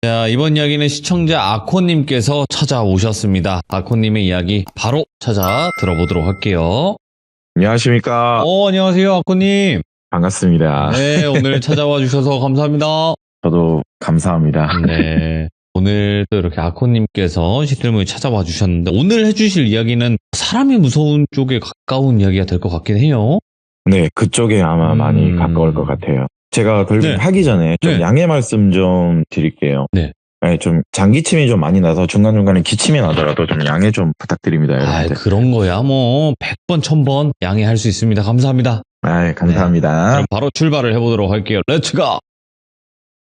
자, 이번 이야기는 시청자 아코님께서 찾아오셨습니다. 아코님의 이야기 바로 찾아 들어보도록 할게요. 안녕하십니까. 안녕하세요, 아코님. 반갑습니다. 네, 오늘 찾아와 주셔서 감사합니다. 저도 감사합니다. 네. 오늘 또 이렇게 아코님께서 시들문이 찾아와 주셨는데, 오늘 해주실 이야기는 사람이 무서운 쪽에 가까운 이야기가 될 것 같긴 해요. 네, 그쪽에 아마 많이 가까울 것 같아요. 제가 돌빙 네. 하기 전에 좀 네. 양해 말씀 좀 드릴게요. 네. 네, 좀 장기침이 좀 많이 나서 중간중간에 기침이 나더라도 좀 양해 좀 부탁드립니다, 여러분들. 그런 거야. 뭐, 100번, 1000번 양해할 수 있습니다. 감사합니다. 감사합니다. 그럼 바로 출발을 해보도록 할게요. 렛츠고!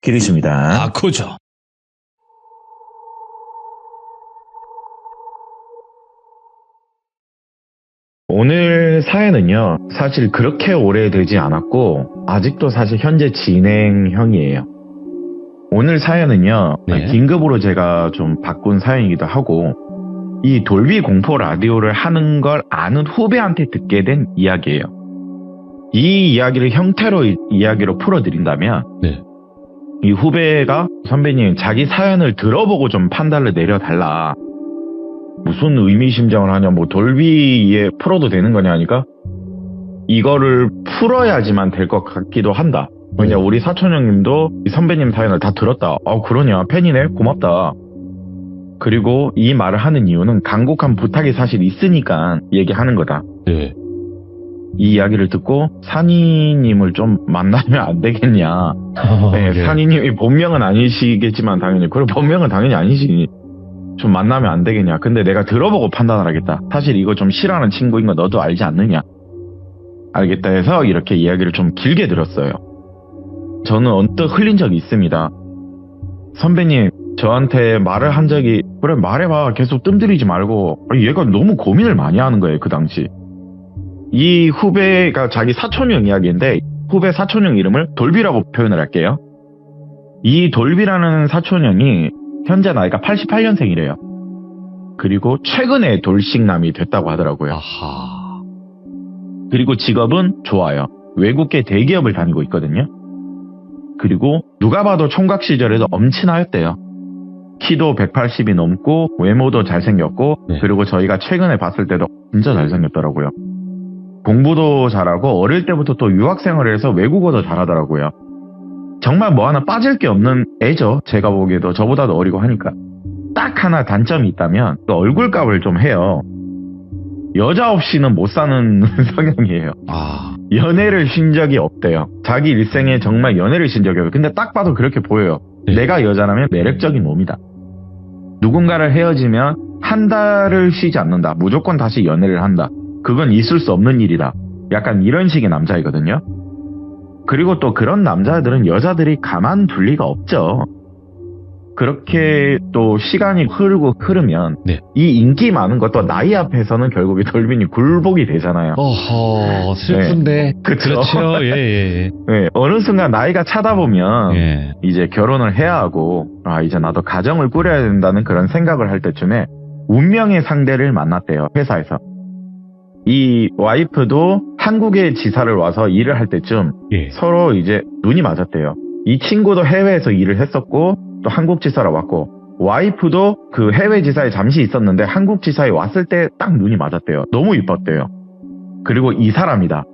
기리십니다. 아코죠. 오늘 사연은요, 사실 그렇게 오래되지 않았고, 아직도 사실 현재 진행형이에요. 오늘 사연은요, 네. 긴급으로 제가 좀 바꾼 사연이기도 하고, 이 돌비 공포 라디오를 하는 걸 아는 후배한테 듣게 된 이야기예요. 이 이야기를 형태로 이야기로 풀어드린다면, 네. 이 후배가 선배님 자기 사연을 들어보고 좀 판단을 내려달라. 무슨 의미심장을 하냐, 뭐 돌비에 풀어도 되는 거냐 하니까 이거를 풀어야지만 될 것 같기도 한다. 왜냐, 우리 사촌 형님도 이 선배님 사연을 다 들었다. 그러냐, 팬이네, 고맙다. 그리고 이 말을 하는 이유는 간곡한 부탁이 사실 있으니까 얘기하는 거다. 네. 이 이야기를 듣고 산이님을 좀 만나면 안 되겠냐. 네, 네. 산이님이 본명은 아니시겠지만 당연히, 그리고 본명은 당연히 아니시니 좀 만나면 안 되겠냐. 근데 내가 들어보고 판단을 하겠다. 사실 이거 좀 싫어하는 친구인 거 너도 알지 않느냐. 알겠다 해서 이렇게 이야기를 좀 길게 들었어요. 저는 언뜻 흘린 적이 있습니다. 선배님, 저한테 말을 한 적이, 그래 말해봐, 계속 뜸들이지 말고. 얘가 너무 고민을 많이 하는 거예요, 그 당시. 이 후배가 자기 사촌형 이야기인데, 후배 사촌형 이름을 돌비라고 표현을 할게요. 이 돌비라는 사촌형이 현재 나이가 88년생이래요. 그리고 최근에 돌싱남이 됐다고 하더라고요. 아하. 그리고 직업은 좋아요. 외국계 대기업을 다니고 있거든요. 그리고 누가 봐도 총각 시절에도 엄친아였대요. 키도 180이 넘고 외모도 잘생겼고, 네. 그리고 저희가 최근에 봤을 때도 진짜 잘생겼더라고요. 공부도 잘하고 어릴 때부터 또 유학생활을 해서 외국어도 잘하더라고요. 정말 뭐 하나 빠질 게 없는 애죠. 제가 보기에도 저보다도 어리고 하니까. 딱 하나 단점이 있다면 그 얼굴값을 좀 해요. 여자 없이는 못 사는 성향이에요. 연애를 쉰 적이 없대요. 자기 일생에 정말 연애를 쉰 적이 없어요. 근데 딱 봐도 그렇게 보여요. 네. 내가 여자라면 매력적인 몸이다. 누군가를 헤어지면 한 달을 쉬지 않는다. 무조건 다시 연애를 한다. 그건 있을 수 없는 일이다. 약간 이런 식의 남자이거든요. 그리고 또 그런 남자들은 여자들이 가만둘 리가 없죠. 그렇게 또 시간이 흐르면 네. 이 인기 많은 것도 나이 앞에서는 결국에 돌빈이 굴복이 되잖아요. 어허, 슬픈데. 네. 그쵸? 그렇죠. 예. 네, 어느 순간 나이가 차다 보면 예. 이제 결혼을 해야 하고, 이제 나도 가정을 꾸려야 된다는 그런 생각을 할 때쯤에 운명의 상대를 만났대요, 회사에서. 이 와이프도 한국에 지사를 와서 일을 할 때쯤 예. 서로 이제 눈이 맞았대요. 이 친구도 해외에서 일을 했었고 또 한국 지사로 왔고, 와이프도 그 해외 지사에 잠시 있었는데 한국 지사에 왔을 때 딱 눈이 맞았대요. 너무 이뻤대요. 그리고 이 사람이다.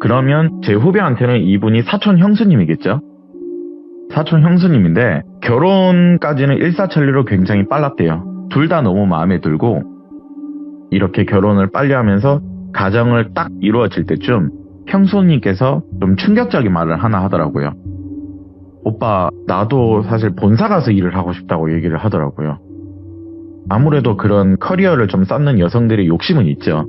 그러면 제 후배한테는 이분이 사촌 형수님이겠죠? 사촌 형수님인데 결혼까지는 일사천리로 굉장히 빨랐대요. 둘 다 너무 마음에 들고, 이렇게 결혼을 빨리 하면서 가정을 딱 이루어질 때쯤 형수님께서 좀 충격적인 말을 하나 하더라고요. 오빠, 나도 사실 본사 가서 일을 하고 싶다고 얘기를 하더라고요. 아무래도 그런 커리어를 좀 쌓는 여성들의 욕심은 있죠.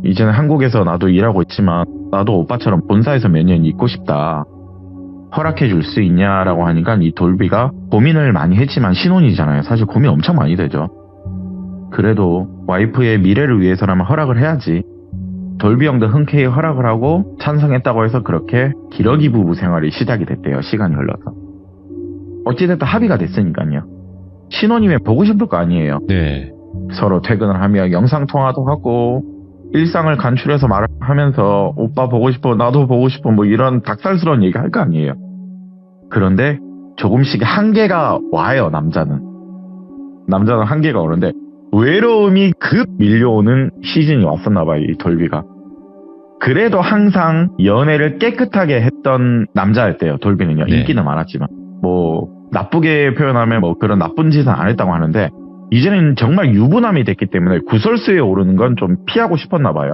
이제는 한국에서 나도 일하고 있지만 나도 오빠처럼 본사에서 몇 년 있고 싶다. 허락해 줄 수 있냐라고 하니까 이 돌비가 고민을 많이 했지만 신혼이잖아요. 사실 고민 엄청 많이 되죠. 그래도 와이프의 미래를 위해서라면 허락을 해야지. 돌비 형도 흔쾌히 허락을 하고 찬성했다고 해서 그렇게 기러기 부부 생활이 시작이 됐대요. 시간이 흘러서. 어찌됐든 합의가 됐으니까요. 신혼이면 보고 싶을 거 아니에요. 네. 서로 퇴근을 하며 영상통화도 하고 일상을 간추려서 말하면서 오빠 보고 싶어, 나도 보고 싶어, 뭐 이런 닭살스러운 얘기 할 거 아니에요. 그런데 조금씩 한계가 와요, 남자는 한계가 오는데 외로움이 급 밀려오는 시즌이 왔었나 봐요, 이 돌비가. 그래도 항상 연애를 깨끗하게 했던 남자였대요, 돌비는요. 네. 인기는 많았지만. 뭐 나쁘게 표현하면 뭐 그런 나쁜 짓은 안 했다고 하는데 이제는 정말 유부남이 됐기 때문에 구설수에 오르는 건 좀 피하고 싶었나 봐요.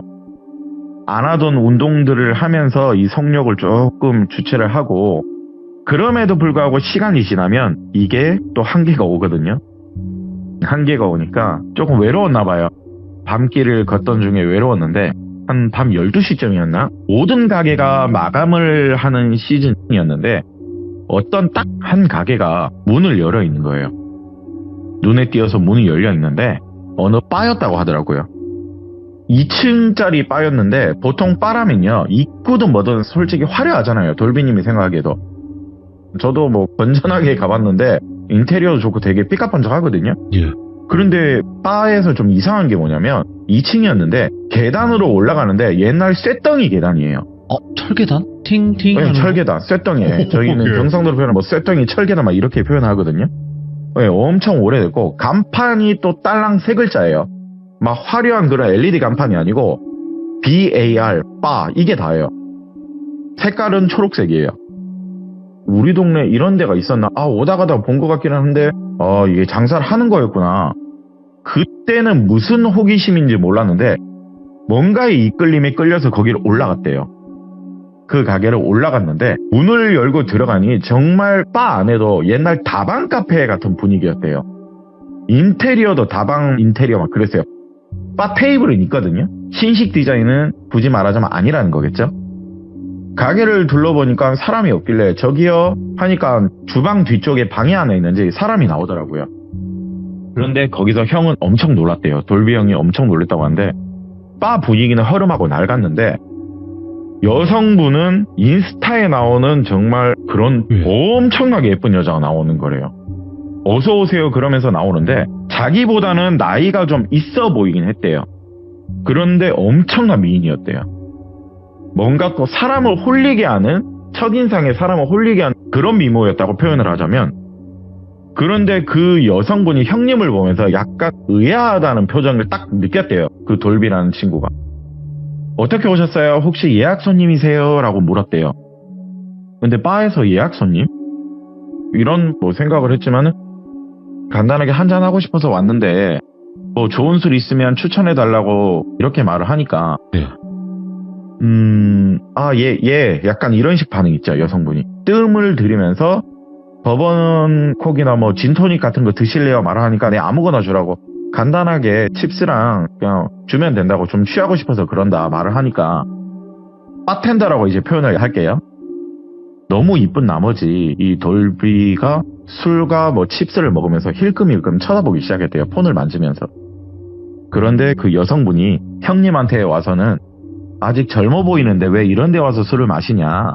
안 하던 운동들을 하면서 이 성욕을 조금 주체를 하고, 그럼에도 불구하고 시간이 지나면 이게 또 한계가 오거든요. 한계가 오니까 조금 외로웠나 봐요. 밤길을 걷던 중에 외로웠는데 한 밤 12시쯤이었나? 모든 가게가 마감을 하는 시즌이었는데 어떤 딱 한 가게가 문을 열어 있는 거예요. 눈에 띄어서 문이 열려 있는데 어느 바였다고 하더라고요. 2층짜리 바였는데 보통 바라면요, 입구든 뭐든 솔직히 화려하잖아요, 돌비님이 생각하기에도. 저도 뭐 건전하게 가봤는데 인테리어도 좋고 되게 삐까뻔쩍하거든요. 예. 그런데 바에서 좀 이상한 게 뭐냐면 2층이었는데 계단으로 올라가는데 옛날 쇠덩이 계단이에요. 철계단? 팅팅. 네, 철계단, 쇠덩이에. 저희는 예. 경상도로 표현하면 뭐 쇠덩이, 철계단 막 이렇게 표현하거든요. 네, 엄청 오래됐고 간판이 또 딸랑 세 글자예요. 막 화려한 그런 LED 간판이 아니고 BAR, 바, 이게 다예요. 색깔은 초록색이에요. 우리 동네 이런 데가 있었나? 오다 가다 본 것 같긴 한데 이게 장사를 하는 거였구나. 그때는 무슨 호기심인지 몰랐는데 뭔가의 이끌림에 끌려서 거기를 올라갔대요. 그 가게를 올라갔는데 문을 열고 들어가니 정말 바 안에도 옛날 다방 카페 같은 분위기였대요. 인테리어도 다방 인테리어 막 그랬어요. 바 테이블은 있거든요. 신식 디자인은 굳이 말하자면 아니라는 거겠죠. 가게를 둘러보니까 사람이 없길래 저기요 하니까 주방 뒤쪽에 방이 하나 있는지 사람이 나오더라고요. 그런데 거기서 형은 엄청 놀랐대요. 돌비 형이 엄청 놀랬다고 하는데 바 분위기는 허름하고 낡았는데 여성분은 인스타에 나오는 정말 그런 엄청나게 예쁜 여자가 나오는 거래요. 어서 오세요 그러면서 나오는데 자기보다는 나이가 좀 있어 보이긴 했대요. 그런데 엄청난 미인이었대요. 뭔가 또 사람을 홀리게 하는, 첫인상에 사람을 홀리게 하는 그런 미모였다고 표현을 하자면, 그런데 그 여성분이 형님을 보면서 약간 의아하다는 표정을 딱 느꼈대요. 그 돌비라는 친구가. 어떻게 오셨어요? 혹시 예약 손님이세요? 라고 물었대요. 근데 바에서 예약 손님? 이런 뭐 생각을 했지만은 간단하게 한잔 하고 싶어서 왔는데 뭐 좋은 술 있으면 추천해 달라고 이렇게 말을 하니까 네. 예, 약간 이런 식 반응 있죠, 여성분이. 뜸을 들이면서 버번 콕이나 뭐 진토닉 같은 거 드실래요? 말하니까 네, 아무거나 주라고. 간단하게 칩스랑 그냥 주면 된다고, 좀 취하고 싶어서 그런다 말을 하니까 바텐더라고 이제 표현을 할게요. 너무 이쁜 나머지 이 돌비가 술과 뭐 칩스를 먹으면서 힐끔힐끔 쳐다보기 시작했대요, 폰을 만지면서. 그런데 그 여성분이 형님한테 와서는 아직 젊어 보이는데 왜 이런 데 와서 술을 마시냐,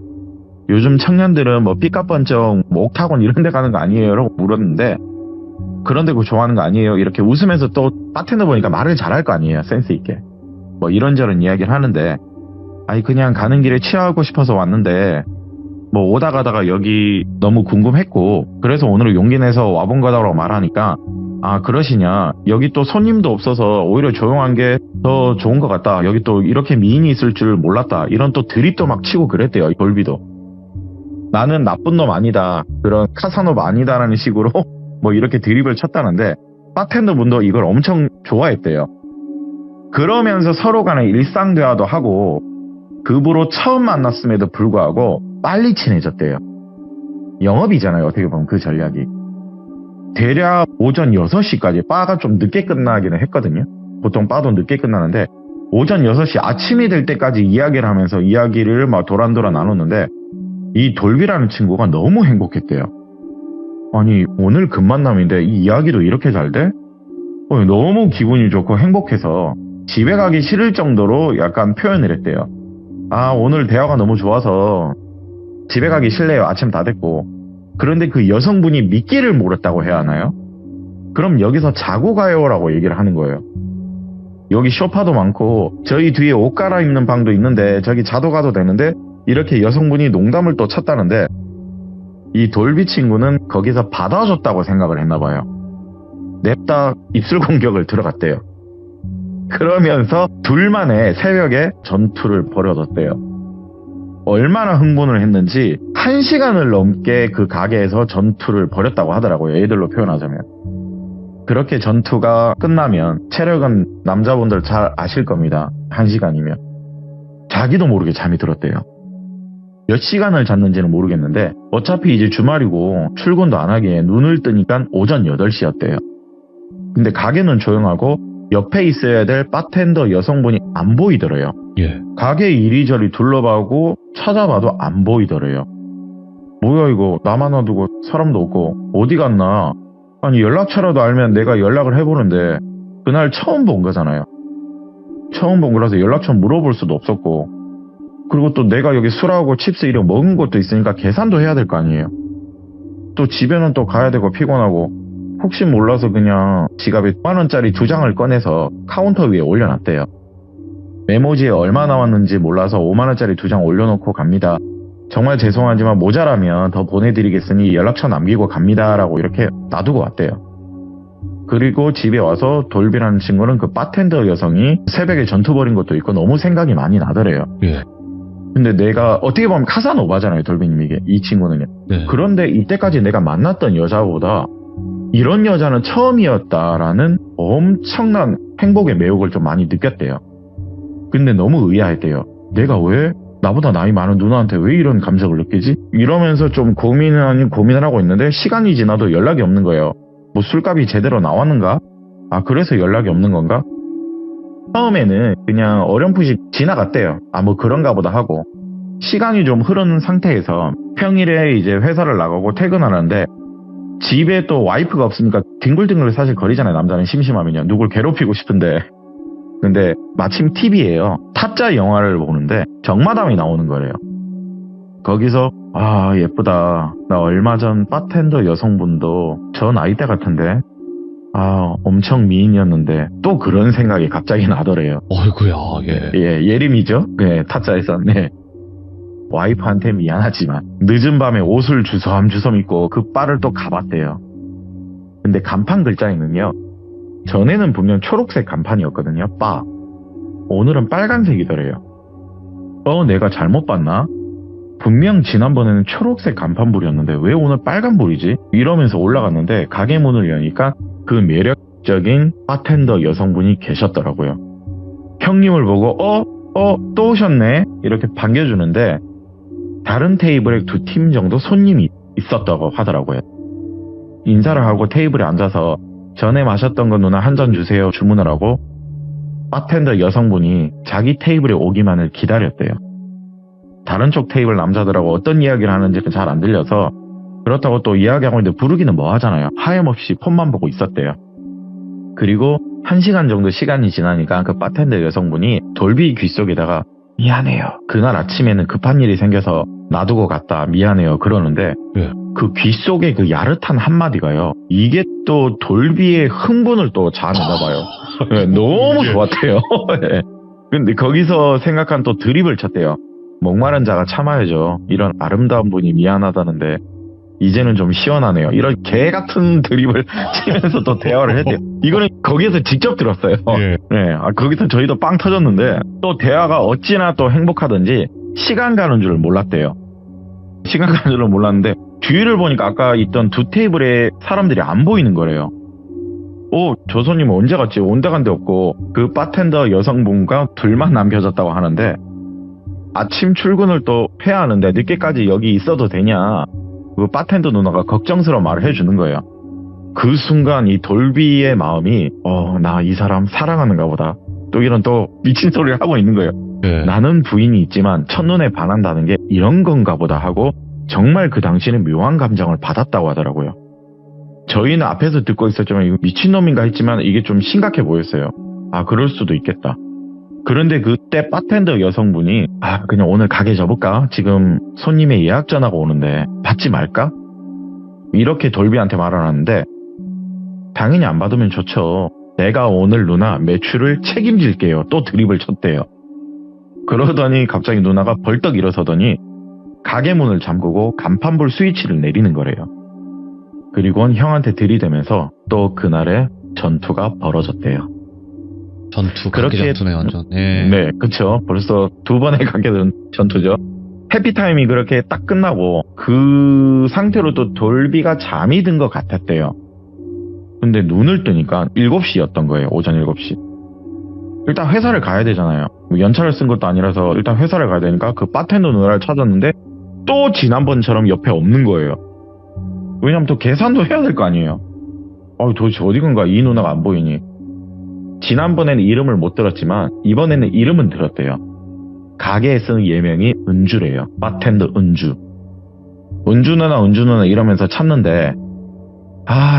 요즘 청년들은 뭐 삐까뻔쩍 뭐 옥타곤 이런 데 가는 거 아니에요? 라고 물었는데, 그런데 그거 좋아하는 거 아니에요? 이렇게 웃으면서 또 바텐더 보니까 말을 잘할 거 아니에요, 센스 있게. 뭐 이런저런 이야기를 하는데, 아니 그냥 가는 길에 취하고 싶어서 왔는데 뭐 오다 가다가 여기 너무 궁금했고 그래서 오늘 용기 내서 와본 거다라고 말하니까, 아 그러시냐, 여기 또 손님도 없어서 오히려 조용한 게 더 좋은 것 같다, 여기 또 이렇게 미인이 있을 줄 몰랐다, 이런 또 드립도 막 치고 그랬대요, 돌비도. 나는 나쁜 놈 아니다, 그런 카사노바 아니다라는 식으로 뭐 이렇게 드립을 쳤다는데 바텐더 분도 이걸 엄청 좋아했대요. 그러면서 서로 간에 일상 대화도 하고 급으로 처음 만났음에도 불구하고 빨리 친해졌대요. 영업이잖아요, 어떻게 보면 그 전략이. 대략 오전 6시까지, 바가 좀 늦게 끝나기는 했거든요. 보통 바도 늦게 끝나는데 오전 6시 아침이 될 때까지 이야기를 하면서 이야기를 막 도란도란 나눴는데 이 돌비라는 친구가 너무 행복했대요. 아니 오늘 금만남인데 이 이야기도 이렇게 잘 돼? 너무 기분이 좋고 행복해서 집에 가기 싫을 정도로 약간 표현을 했대요. 아 오늘 대화가 너무 좋아서 집에 가기 싫네요, 아침 다 됐고. 그런데 그 여성분이 미끼를 물었다고 해야 하나요? 그럼 여기서 자고 가요 라고 얘기를 하는 거예요. 여기 소파도 많고 저희 뒤에 옷 갈아입는 방도 있는데 저기 자도 가도 되는데, 이렇게 여성분이 농담을 또 쳤다는데 이 돌비 친구는 거기서 받아줬다고 생각을 했나 봐요. 냅다 입술 공격을 들어갔대요. 그러면서 둘만의 새벽에 전투를 벌여뒀대요. 얼마나 흥분을 했는지 1시간을 넘게 그 가게에서 전투를 벌였다고 하더라고요. 애들로 표현하자면. 그렇게 전투가 끝나면 체력은 남자분들 잘 아실 겁니다. 1시간이면. 자기도 모르게 잠이 들었대요. 몇 시간을 잤는지는 모르겠는데 어차피 이제 주말이고 출근도 안 하기에 눈을 뜨니까 오전 8시였대요. 근데 가게는 조용하고 옆에 있어야 될 바텐더 여성분이 안 보이더래요. 예. 가게 이리저리 둘러봐고 찾아봐도 안 보이더래요. 뭐야 이거 나만 놔두고 사람도 없고 어디 갔나. 아니 연락처라도 알면 내가 연락을 해보는데 그날 처음 본 거잖아요. 처음 본 거라서 연락처 물어볼 수도 없었고 그리고 또 내가 여기 술하고 칩스 이런 먹은 것도 있으니까 계산도 해야 될 거 아니에요. 또 집에는 또 가야 되고 피곤하고 혹시 몰라서 그냥 지갑에 10,000원짜리 2장을 꺼내서 카운터 위에 올려놨대요. 메모지에 얼마 나왔는지 몰라서 50,000원짜리 2장 올려놓고 갑니다. 정말 죄송하지만 모자라면 더 보내드리겠으니 연락처 남기고 갑니다 라고 이렇게 놔두고 왔대요. 그리고 집에 와서 돌비라는 친구는 그 바텐더 여성이 새벽에 전투 벌인 것도 있고 너무 생각이 많이 나더래요. 예. 근데 내가 어떻게 보면 카사노바잖아요. 돌비님 이게 이 친구는요. 네. 그런데 이때까지 내가 만났던 여자보다 이런 여자는 처음이었다라는 엄청난 행복의 매혹을 좀 많이 느꼈대요. 근데 너무 의아했대요. 내가 왜 나보다 나이 많은 누나한테 왜 이런 감정을 느끼지? 이러면서 좀 고민을 하고 있는데 시간이 지나도 연락이 없는 거예요. 뭐 술값이 제대로 나왔는가? 아 그래서 연락이 없는 건가? 처음에는 그냥 어렴풋이 지나갔대요. 아 뭐 그런가 보다 하고 시간이 좀 흐르는 상태에서 평일에 이제 회사를 나가고 퇴근하는데 집에 또 와이프가 없으니까 뒹굴뒹굴 사실 거리잖아요. 남자는 심심하면요. 누굴 괴롭히고 싶은데. 근데 마침 TV에요. 타짜 영화를 보는데 정마담이 나오는 거래요. 거기서 아 예쁘다. 나 얼마 전 바텐더 여성분도 저 나이대 같은데 아 엄청 미인이었는데 또 그런 생각이 갑자기 나더래요. 어이구야. 예. 예, 예림이죠. 네, 타짜에서. 네. 와이프한테 미안하지만 늦은 밤에 옷을 주섬주섬 입고 그 바를 또 가봤대요. 근데 간판 글자에는요. 전에는 분명 초록색 간판이었거든요. 바. 오늘은 빨간색이더래요. 내가 잘못 봤나? 분명 지난번에는 초록색 간판불이었는데 왜 오늘 빨간불이지? 이러면서 올라갔는데 가게 문을 여니까 그 매력적인 바텐더 여성분이 계셨더라고요. 형님을 보고 또 오셨네? 이렇게 반겨주는데 다른 테이블에 2팀 정도 손님이 있었다고 하더라고요. 인사를 하고 테이블에 앉아서 전에 마셨던 거 누나 한 잔 주세요 주문을 하고 바텐더 여성분이 자기 테이블에 오기만을 기다렸대요. 다른 쪽 테이블 남자들하고 어떤 이야기를 하는지는 잘 안 들려서 그렇다고 또 이야기하고 있는데 부르기는 뭐 하잖아요. 하염없이 폰만 보고 있었대요. 그리고 1시간 정도 시간이 지나니까 그 바텐더 여성분이 돌비 귀 속에다가 미안해요. 그날 아침에는 급한 일이 생겨서 놔두고 갔다. 미안해요. 그러는데 예. 그 귀 속에 그 야릇한 한마디가요. 이게 또 돌비의 흥분을 또 자아내나 봐요. 네, 너무 좋았대요. 네. 근데 거기서 생각한 또 드립을 쳤대요. 목마른 자가 참아야죠. 이런 아름다운 분이 미안하다는데 이제는 좀 시원하네요. 이런 개 같은 드립을 치면서 또 대화를 했대요. 이거는 거기에서 직접 들었어요. 예. 네, 거기서 저희도 빵 터졌는데 또 대화가 어찌나 또 행복하던지 시간 가는 줄 몰랐대요. 시간 가는 줄을 몰랐는데 뒤를 보니까 아까 있던 2 테이블에 사람들이 안 보이는 거래요. 저 손님은 언제 갔지? 온데 간데 없고 그 바텐더 여성분과 둘만 남겨졌다고 하는데 아침 출근을 또 해야 하는데 늦게까지 여기 있어도 되냐? 그 바텐더 누나가 걱정스러운 말을 해주는 거예요. 그 순간 이 돌비의 마음이 나 이 사람 사랑하는가 보다. 또 이런 또 미친 소리를 하고 있는 거예요. 네. 나는 부인이 있지만 첫눈에 반한다는 게 이런 건가 보다 하고 정말 그 당시에는 묘한 감정을 받았다고 하더라고요. 저희는 앞에서 듣고 있었지만 이거 미친놈인가 했지만 이게 좀 심각해 보였어요. 아 그럴 수도 있겠다. 그런데 그때 바텐더 여성분이 그냥 오늘 가게 접을까? 지금 손님의 예약 전화가 오는데 받지 말까? 이렇게 돌비한테 말을 하는데 당연히 안 받으면 좋죠. 내가 오늘 누나 매출을 책임질게요. 또 드립을 쳤대요. 그러더니 갑자기 누나가 벌떡 일어서더니 가게 문을 잠그고 간판불 스위치를 내리는 거래요. 그리고는 형한테 들이대면서 또 그날의 전투가 벌어졌대요. 전투, 그렇게- 가게 전투네, 완전. 예. 네, 그쵸. 벌써 두 번의 가게는 전투죠. 해피타임이 그렇게 딱 끝나고 그 상태로 또 돌비가 잠이 든 것 같았대요. 근데 눈을 뜨니까 7시였던 거예요. 오전 7시. 일단 회사를 가야 되잖아요. 뭐 연차를 쓴 것도 아니라서 일단 회사를 가야 되니까 그 바텐더 누나를 찾았는데 또 지난번처럼 옆에 없는 거예요. 왜냐면 또 계산도 해야 될 거 아니에요. 도대체 어디 간가 이 누나가 안 보이니. 지난번에는 이름을 못 들었지만 이번에는 이름은 들었대요. 가게에 쓰는 예명이 은주래요. 바텐더 은주. 은주 누나 이러면서 찾는데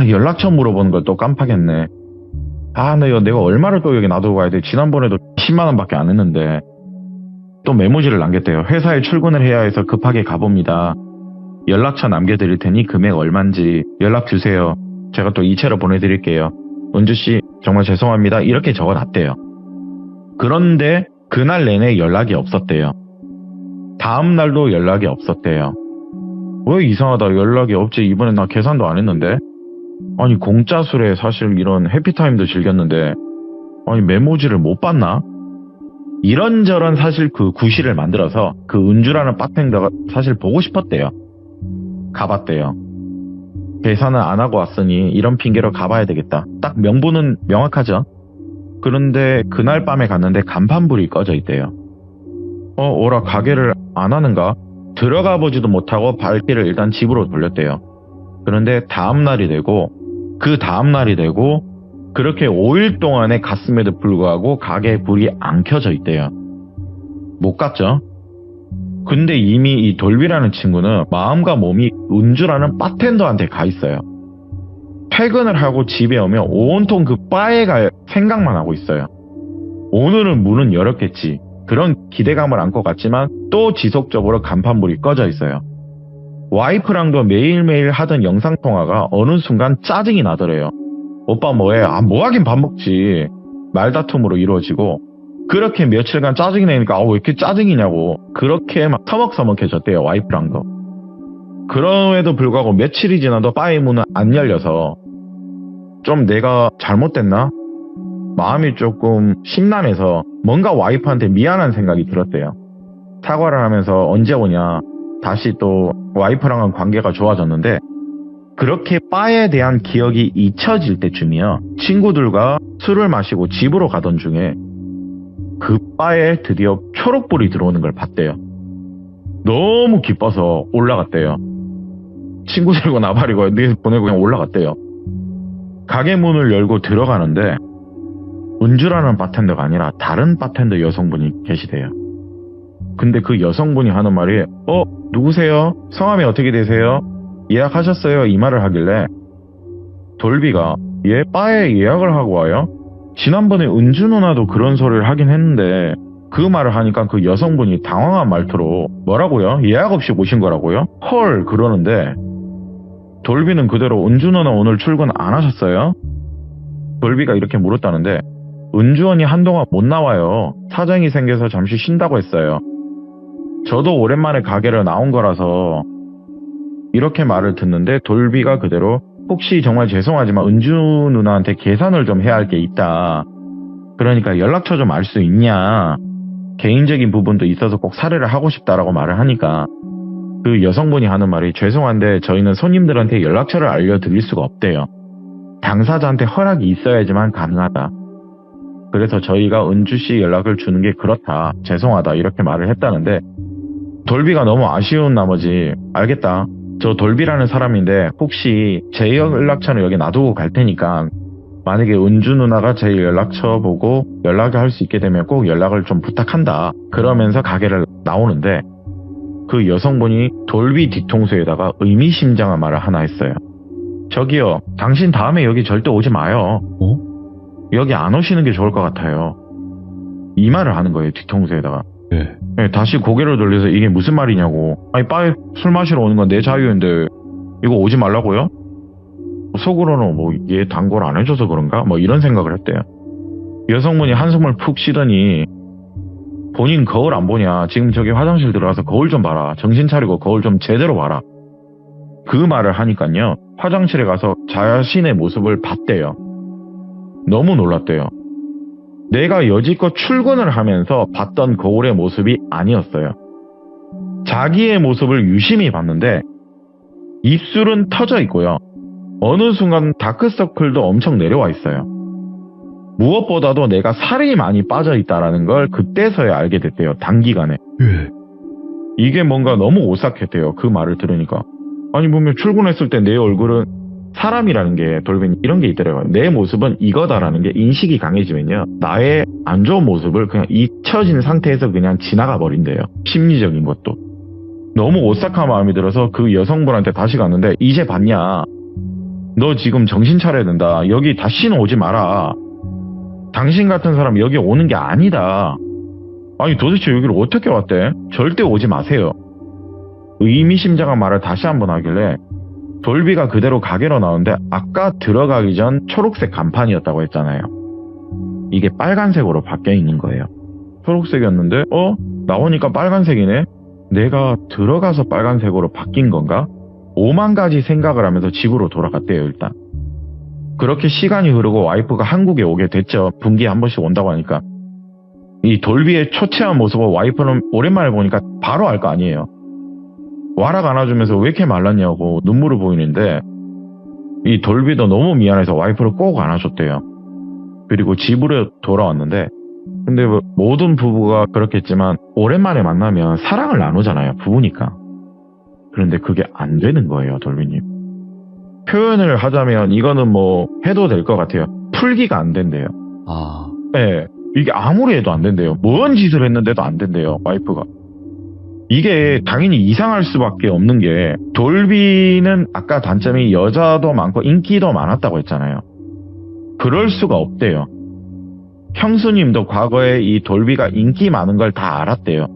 연락처 물어보는 걸 또 깜빡했네. 내가 얼마를 또 여기 놔두고 가야 돼. 지난번에도 10만 원밖에 안 했는데. 또 메모지를 남겼대요. 회사에 출근을 해야 해서 급하게 가봅니다. 연락처 남겨드릴 테니 금액 얼만지 연락 주세요. 제가 또 이체로 보내드릴게요. 은주씨 정말 죄송합니다. 이렇게 적어놨대요. 그런데 그날 내내 연락이 없었대요. 다음 날도 연락이 없었대요. 왜 이상하다, 연락이 없지. 이번엔 나 계산도 안 했는데. 아니 공짜 술에 사실 이런 해피타임도 즐겼는데 메모지를 못 봤나? 이런저런 사실 그 구실을 만들어서 그 은주라는 바텐더가 사실 보고 싶었대요. 가봤대요. 계산은 안 하고 왔으니 이런 핑계로 가봐야 되겠다. 딱 명분은 명확하죠. 그런데 그날 밤에 갔는데 간판불이 꺼져 있대요. 오라 가게를 안 하는가? 들어가 보지도 못하고 발길을 일단 집으로 돌렸대요. 그런데 다음날이 되고 그 다음날이 되고 그렇게 5일 동안에 갔음에도 불구하고 가게에 불이 안 켜져 있대요. 못 갔죠? 근데 이미 이 돌비라는 친구는 마음과 몸이 은주라는 바텐더한테 가 있어요. 퇴근을 하고 집에 오면 온통 그 바에 갈 생각만 하고 있어요. 오늘은 문은 열었겠지. 그런 기대감을 안고 갔지만 또 지속적으로 간판불이 꺼져 있어요. 와이프랑도 매일매일 하던 영상통화가 어느 순간 짜증이 나더래요. 오빠 뭐해? 뭐하긴 밥 먹지. 말다툼으로 이루어지고 그렇게 며칠간 짜증이 나니까 왜 이렇게 짜증이냐고 그렇게 막 서먹서먹해졌대요. 와이프랑도. 그럼에도 불구하고 며칠이 지나도 바의 문은 안 열려서 좀 내가 잘못됐나? 마음이 조금 심란해서 뭔가 와이프한테 미안한 생각이 들었대요. 사과를 하면서 언제 오냐. 다시 또 와이프랑은 관계가 좋아졌는데 그렇게 바에 대한 기억이 잊혀질 때쯤이요. 친구들과 술을 마시고 집으로 가던 중에 그 바에 드디어 초록불이 들어오는 걸 봤대요. 너무 기뻐서 올라갔대요. 친구들과 나발이고 어디서 보내고 그냥 올라갔대요. 가게 문을 열고 들어가는데 은주라는 바텐더가 아니라 다른 바텐더 여성분이 계시대요. 근데 그 여성분이 하는 말이 누구세요? 성함이 어떻게 되세요? 예약하셨어요? 이 말을 하길래 돌비가 바에 예약을 하고 와요? 지난번에 은주 누나도 그런 소리를 하긴 했는데 그 말을 하니까 그 여성분이 당황한 말투로 뭐라고요? 예약 없이 오신 거라고요? 헐 그러는데 돌비는 그대로 은주 누나 오늘 출근 안 하셨어요? 돌비가 이렇게 물었다는데 은주 언니 한동안 못 나와요. 사정이 생겨서 잠시 쉰다고 했어요. 저도 오랜만에 가게를 나온 거라서 이렇게 말을 듣는데 돌비가 그대로 혹시 정말 죄송하지만 은주 누나한테 계산을 좀 해야 할 게 있다. 그러니까 연락처 좀 알 수 있냐. 개인적인 부분도 있어서 꼭 사례를 하고 싶다라고 말을 하니까 그 여성분이 하는 말이 죄송한데 저희는 손님들한테 연락처를 알려드릴 수가 없대요. 당사자한테 허락이 있어야지만 가능하다. 그래서 저희가 은주씨 연락을 주는 게 그렇다. 죄송하다. 이렇게 말을 했다는데 돌비가 너무 아쉬운 나머지 알겠다. 저 돌비라는 사람인데 혹시 제 연락처는 여기 놔두고 갈 테니까 만약에 은주 누나가 제 연락처 보고 연락을 할 수 있게 되면 꼭 연락을 좀 부탁한다. 그러면서 가게를 나오는데 그 여성분이 돌비 뒤통수에다가 의미심장한 말을 하나 했어요. 저기요, 당신 다음에 여기 절대 오지 마요. 여기 안 오시는 게 좋을 것 같아요. 이 말을 하는 거예요, 뒤통수에다가. 네, 다시 고개를 돌려서 이게 무슨 말이냐고. 아니, 바에 술 마시러 오는 건 내 자유인데 이거 오지 말라고요? 속으로는 얘 단골 안 해줘서 그런가? 이런 생각을 했대요. 여성분이 한숨을 푹 쉬더니 본인 거울 안 보냐? 지금 저기 화장실 들어가서 거울 좀 봐라. 정신 차리고 거울 좀 제대로 봐라. 그 말을 하니까요. 화장실에 가서 자신의 모습을 봤대요. 너무 놀랐대요. 내가 여지껏 출근을 하면서 봤던 거울의 모습이 아니었어요. 자기의 모습을 유심히 봤는데 입술은 터져 있고요. 어느 순간 다크서클도 엄청 내려와 있어요. 무엇보다도 내가 살이 많이 빠져 있다는 걸 그때서야 알게 됐대요. 단기간에. 이게 뭔가 너무 오싹했대요. 그 말을 들으니까. 아니 보면 출근했을 때 내 얼굴은 사람이라는 게 돌변이 이런 게 있더라고요. 내 모습은 이거다라는 게 인식이 강해지면요. 나의 안 좋은 모습을 그냥 잊혀진 상태에서 그냥 지나가 버린대요. 심리적인 것도. 너무 오싹한 마음이 들어서 그 여성분한테 다시 갔는데 이제 봤냐? 너 지금 정신 차려야 된다. 여기 다시는 오지 마라. 당신 같은 사람 여기 오는 게 아니다. 아니 도대체 여기를 어떻게 왔대? 절대 오지 마세요. 의미심장한 말을 다시 한번 하길래 돌비가 그대로 가게로 나오는데 아까 들어가기 전 초록색 간판이었다고 했잖아요. 이게 빨간색으로 바뀌어 있는 거예요. 초록색이었는데 나오니까 빨간색이네? 내가 들어가서 빨간색으로 바뀐 건가? 5만 가지 생각을 하면서 집으로 돌아갔대요. 일단 그렇게 시간이 흐르고 와이프가 한국에 오게 됐죠. 분기에 한 번씩 온다고 하니까. 이 돌비의 초췌한 모습을 와이프는 오랜만에 보니까 바로 알 거 아니에요. 와락 안아주면서 왜 이렇게 말랐냐고 눈물을 보이는데 이 돌비도 너무 미안해서 와이프를 꼭 안아줬대요. 그리고 집으로 돌아왔는데 근데 모든 부부가 그렇겠지만 오랜만에 만나면 사랑을 나누잖아요. 부부니까. 그런데 그게 안 되는 거예요. 돌비님. 표현을 하자면 이거는 뭐 해도 될 것 같아요. 풀기가 안 된대요. 네, 이게 아무리 해도 안 된대요. 뭔 짓을 했는데도 안 된대요. 와이프가. 이게 당연히 이상할 수밖에 없는 게 돌비는 아까 단점이 여자도 많고 인기도 많았다고 했잖아요. 그럴 수가 없대요. 형수님도 과거에 이 돌비가 인기 많은 걸 다 알았대요.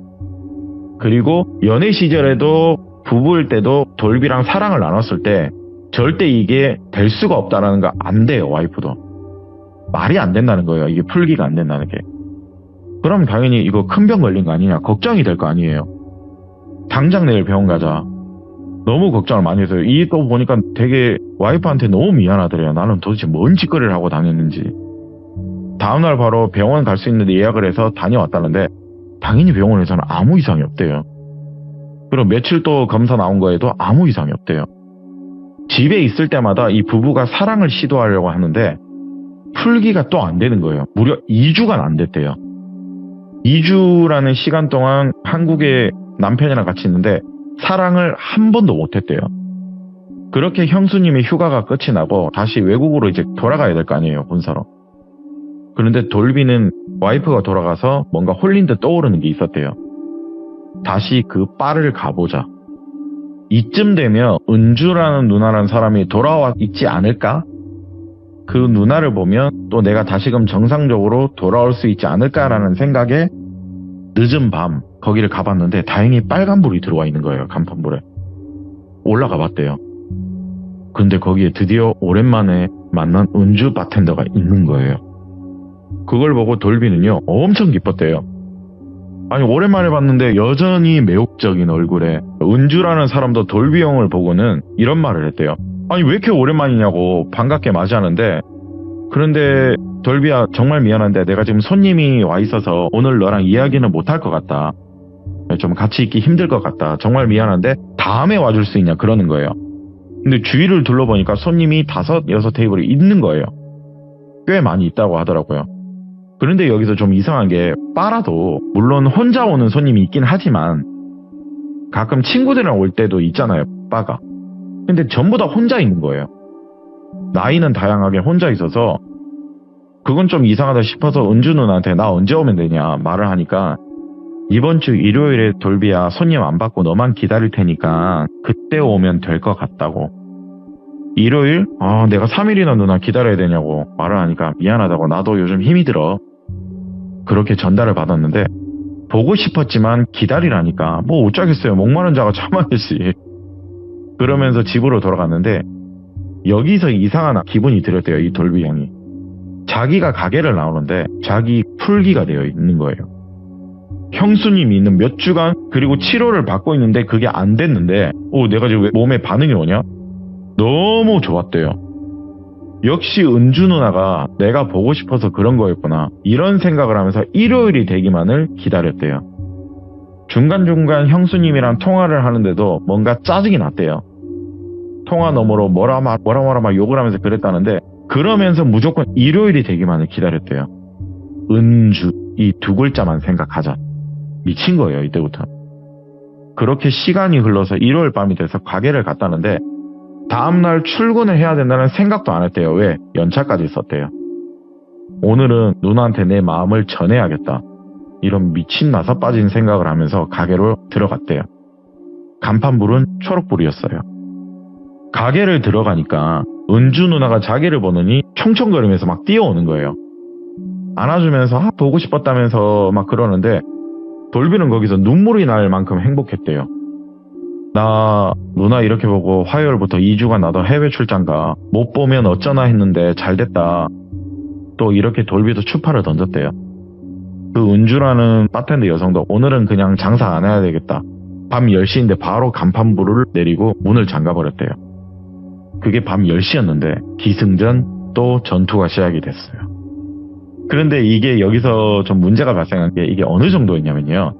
그리고 연애 시절에도 부부일 때도 돌비랑 사랑을 나눴을 때 절대 이게 될 수가 없다라는 거 안 돼요. 와이프도. 말이 안 된다는 거예요. 이게 풀기가 안 된다는 게. 그럼 당연히 이거 큰 병 걸린 거 아니냐 걱정이 될 거 아니에요. 당장 내일 병원 가자. 너무 걱정을 많이 했어요. 이 또 보니까 되게 와이프한테 너무 미안하더래요. 나는 도대체 뭔 짓거리를 하고 다녔는지. 다음날 바로 병원 갈 수 있는데 예약을 해서 다녀왔다는데 당연히 병원에서는 아무 이상이 없대요. 그리고 며칠 또 검사 나온 거에도 아무 이상이 없대요. 집에 있을 때마다 이 부부가 사랑을 시도하려고 하는데 풀기가 또 안 되는 거예요. 무려 2주간 안 됐대요. 2주라는 시간 동안 한국에 남편이랑 같이 있는데 사랑을 한 번도 못 했대요. 그렇게 형수님의 휴가가 끝이 나고 다시 외국으로 이제 돌아가야 될 거 아니에요. 본사로. 그런데 돌비는 와이프가 돌아가서 뭔가 홀린 듯 떠오르는 게 있었대요. 다시 그 바를 가보자. 이쯤 되면 은주라는 누나라는 사람이 돌아와 있지 않을까? 그 누나를 보면 또 내가 다시금 정상적으로 돌아올 수 있지 않을까라는 생각에 늦은 밤 거기를 가봤는데 다행히 빨간불이 들어와 있는 거예요. 간판불에. 올라가 봤대요. 근데 거기에 드디어 오랜만에 만난 은주 바텐더가 있는 거예요. 그걸 보고 돌비는요 엄청 기뻤대요. 아니 오랜만에 봤는데 여전히 매혹적인 얼굴에 은주라는 사람도 돌비 형을 보고는 이런 말을 했대요. 아니 왜 이렇게 오랜만이냐고 반갑게 맞이하는데 그런데 돌비야 정말 미안한데 내가 지금 손님이 와 있어서 오늘 너랑 이야기는 못할 것 같다. 좀 같이 있기 힘들 것 같다. 정말 미안한데 다음에 와줄 수 있냐 그러는 거예요. 근데 주위를 둘러보니까 손님이 5, 6테이블이 있는 거예요. 꽤 많이 있다고 하더라고요. 그런데 여기서 좀 이상한 게 바라도 물론 혼자 오는 손님이 있긴 하지만 가끔 친구들이랑 올 때도 있잖아요. 바가. 근데 전부 다 혼자 있는 거예요. 나이는 다양하게 혼자 있어서 그건 좀 이상하다 싶어서 은주 누나한테 나 언제 오면 되냐 말을 하니까 이번 주 일요일에 돌비야 손님 안 받고 너만 기다릴 테니까 그때 오면 될 것 같다고. 일요일? 내가 3일이나 누나 기다려야 되냐고 말을 하니까 미안하다고 나도 요즘 힘이 들어. 그렇게 전달을 받았는데 보고 싶었지만 기다리라니까 뭐 어쩌겠어요. 목마른 자가 참아야지. 그러면서 집으로 돌아갔는데 여기서 이상한 기분이 들었대요. 이 돌비 형이. 자기가 가게를 나오는데 자기 풀기가 되어 있는 거예요. 형수님이 있는 몇 주간 그리고 치료를 받고 있는데 그게 안 됐는데 내가 지금 왜 몸에 반응이 오냐? 너무 좋았대요. 역시 은주 누나가 내가 보고 싶어서 그런 거였구나. 이런 생각을 하면서 일요일이 되기만을 기다렸대요. 중간중간 형수님이랑 통화를 하는데도 뭔가 짜증이 났대요. 통화 너머로 뭐라 막 욕을 하면서 그랬다는데 그러면서 무조건 일요일이 되기만을 기다렸대요. 은주 이 두 글자만 생각하자. 미친 거예요 이때부터. 그렇게 시간이 흘러서 일요일 밤이 돼서 가게를 갔다는데 다음날 출근을 해야 된다는 생각도 안 했대요. 왜? 연차까지 썼대요. 오늘은 누나한테 내 마음을 전해야겠다. 이런 미친 나사 빠진 생각을 하면서 가게로 들어갔대요. 간판불은 초록불이었어요. 가게를 들어가니까 은주 누나가 자기를 보느니 총총거리면서 막 뛰어오는 거예요. 안아주면서 보고 싶었다면서 막 그러는데 돌비는 거기서 눈물이 날 만큼 행복했대요. 나 누나 이렇게 보고 화요일부터 2주간 나도 해외 출장 가. 못 보면 어쩌나 했는데 잘됐다. 또 이렇게 돌비도 추파를 던졌대요. 그 은주라는 바텐더 여성도 오늘은 그냥 장사 안 해야 되겠다. 밤 10시인데 바로 간판불을 내리고 문을 잠가버렸대요. 그게 밤 10시였는데 기승전 또 전투가 시작이 됐어요. 그런데 이게 여기서 좀 문제가 발생한 게 이게 어느 정도였냐면요.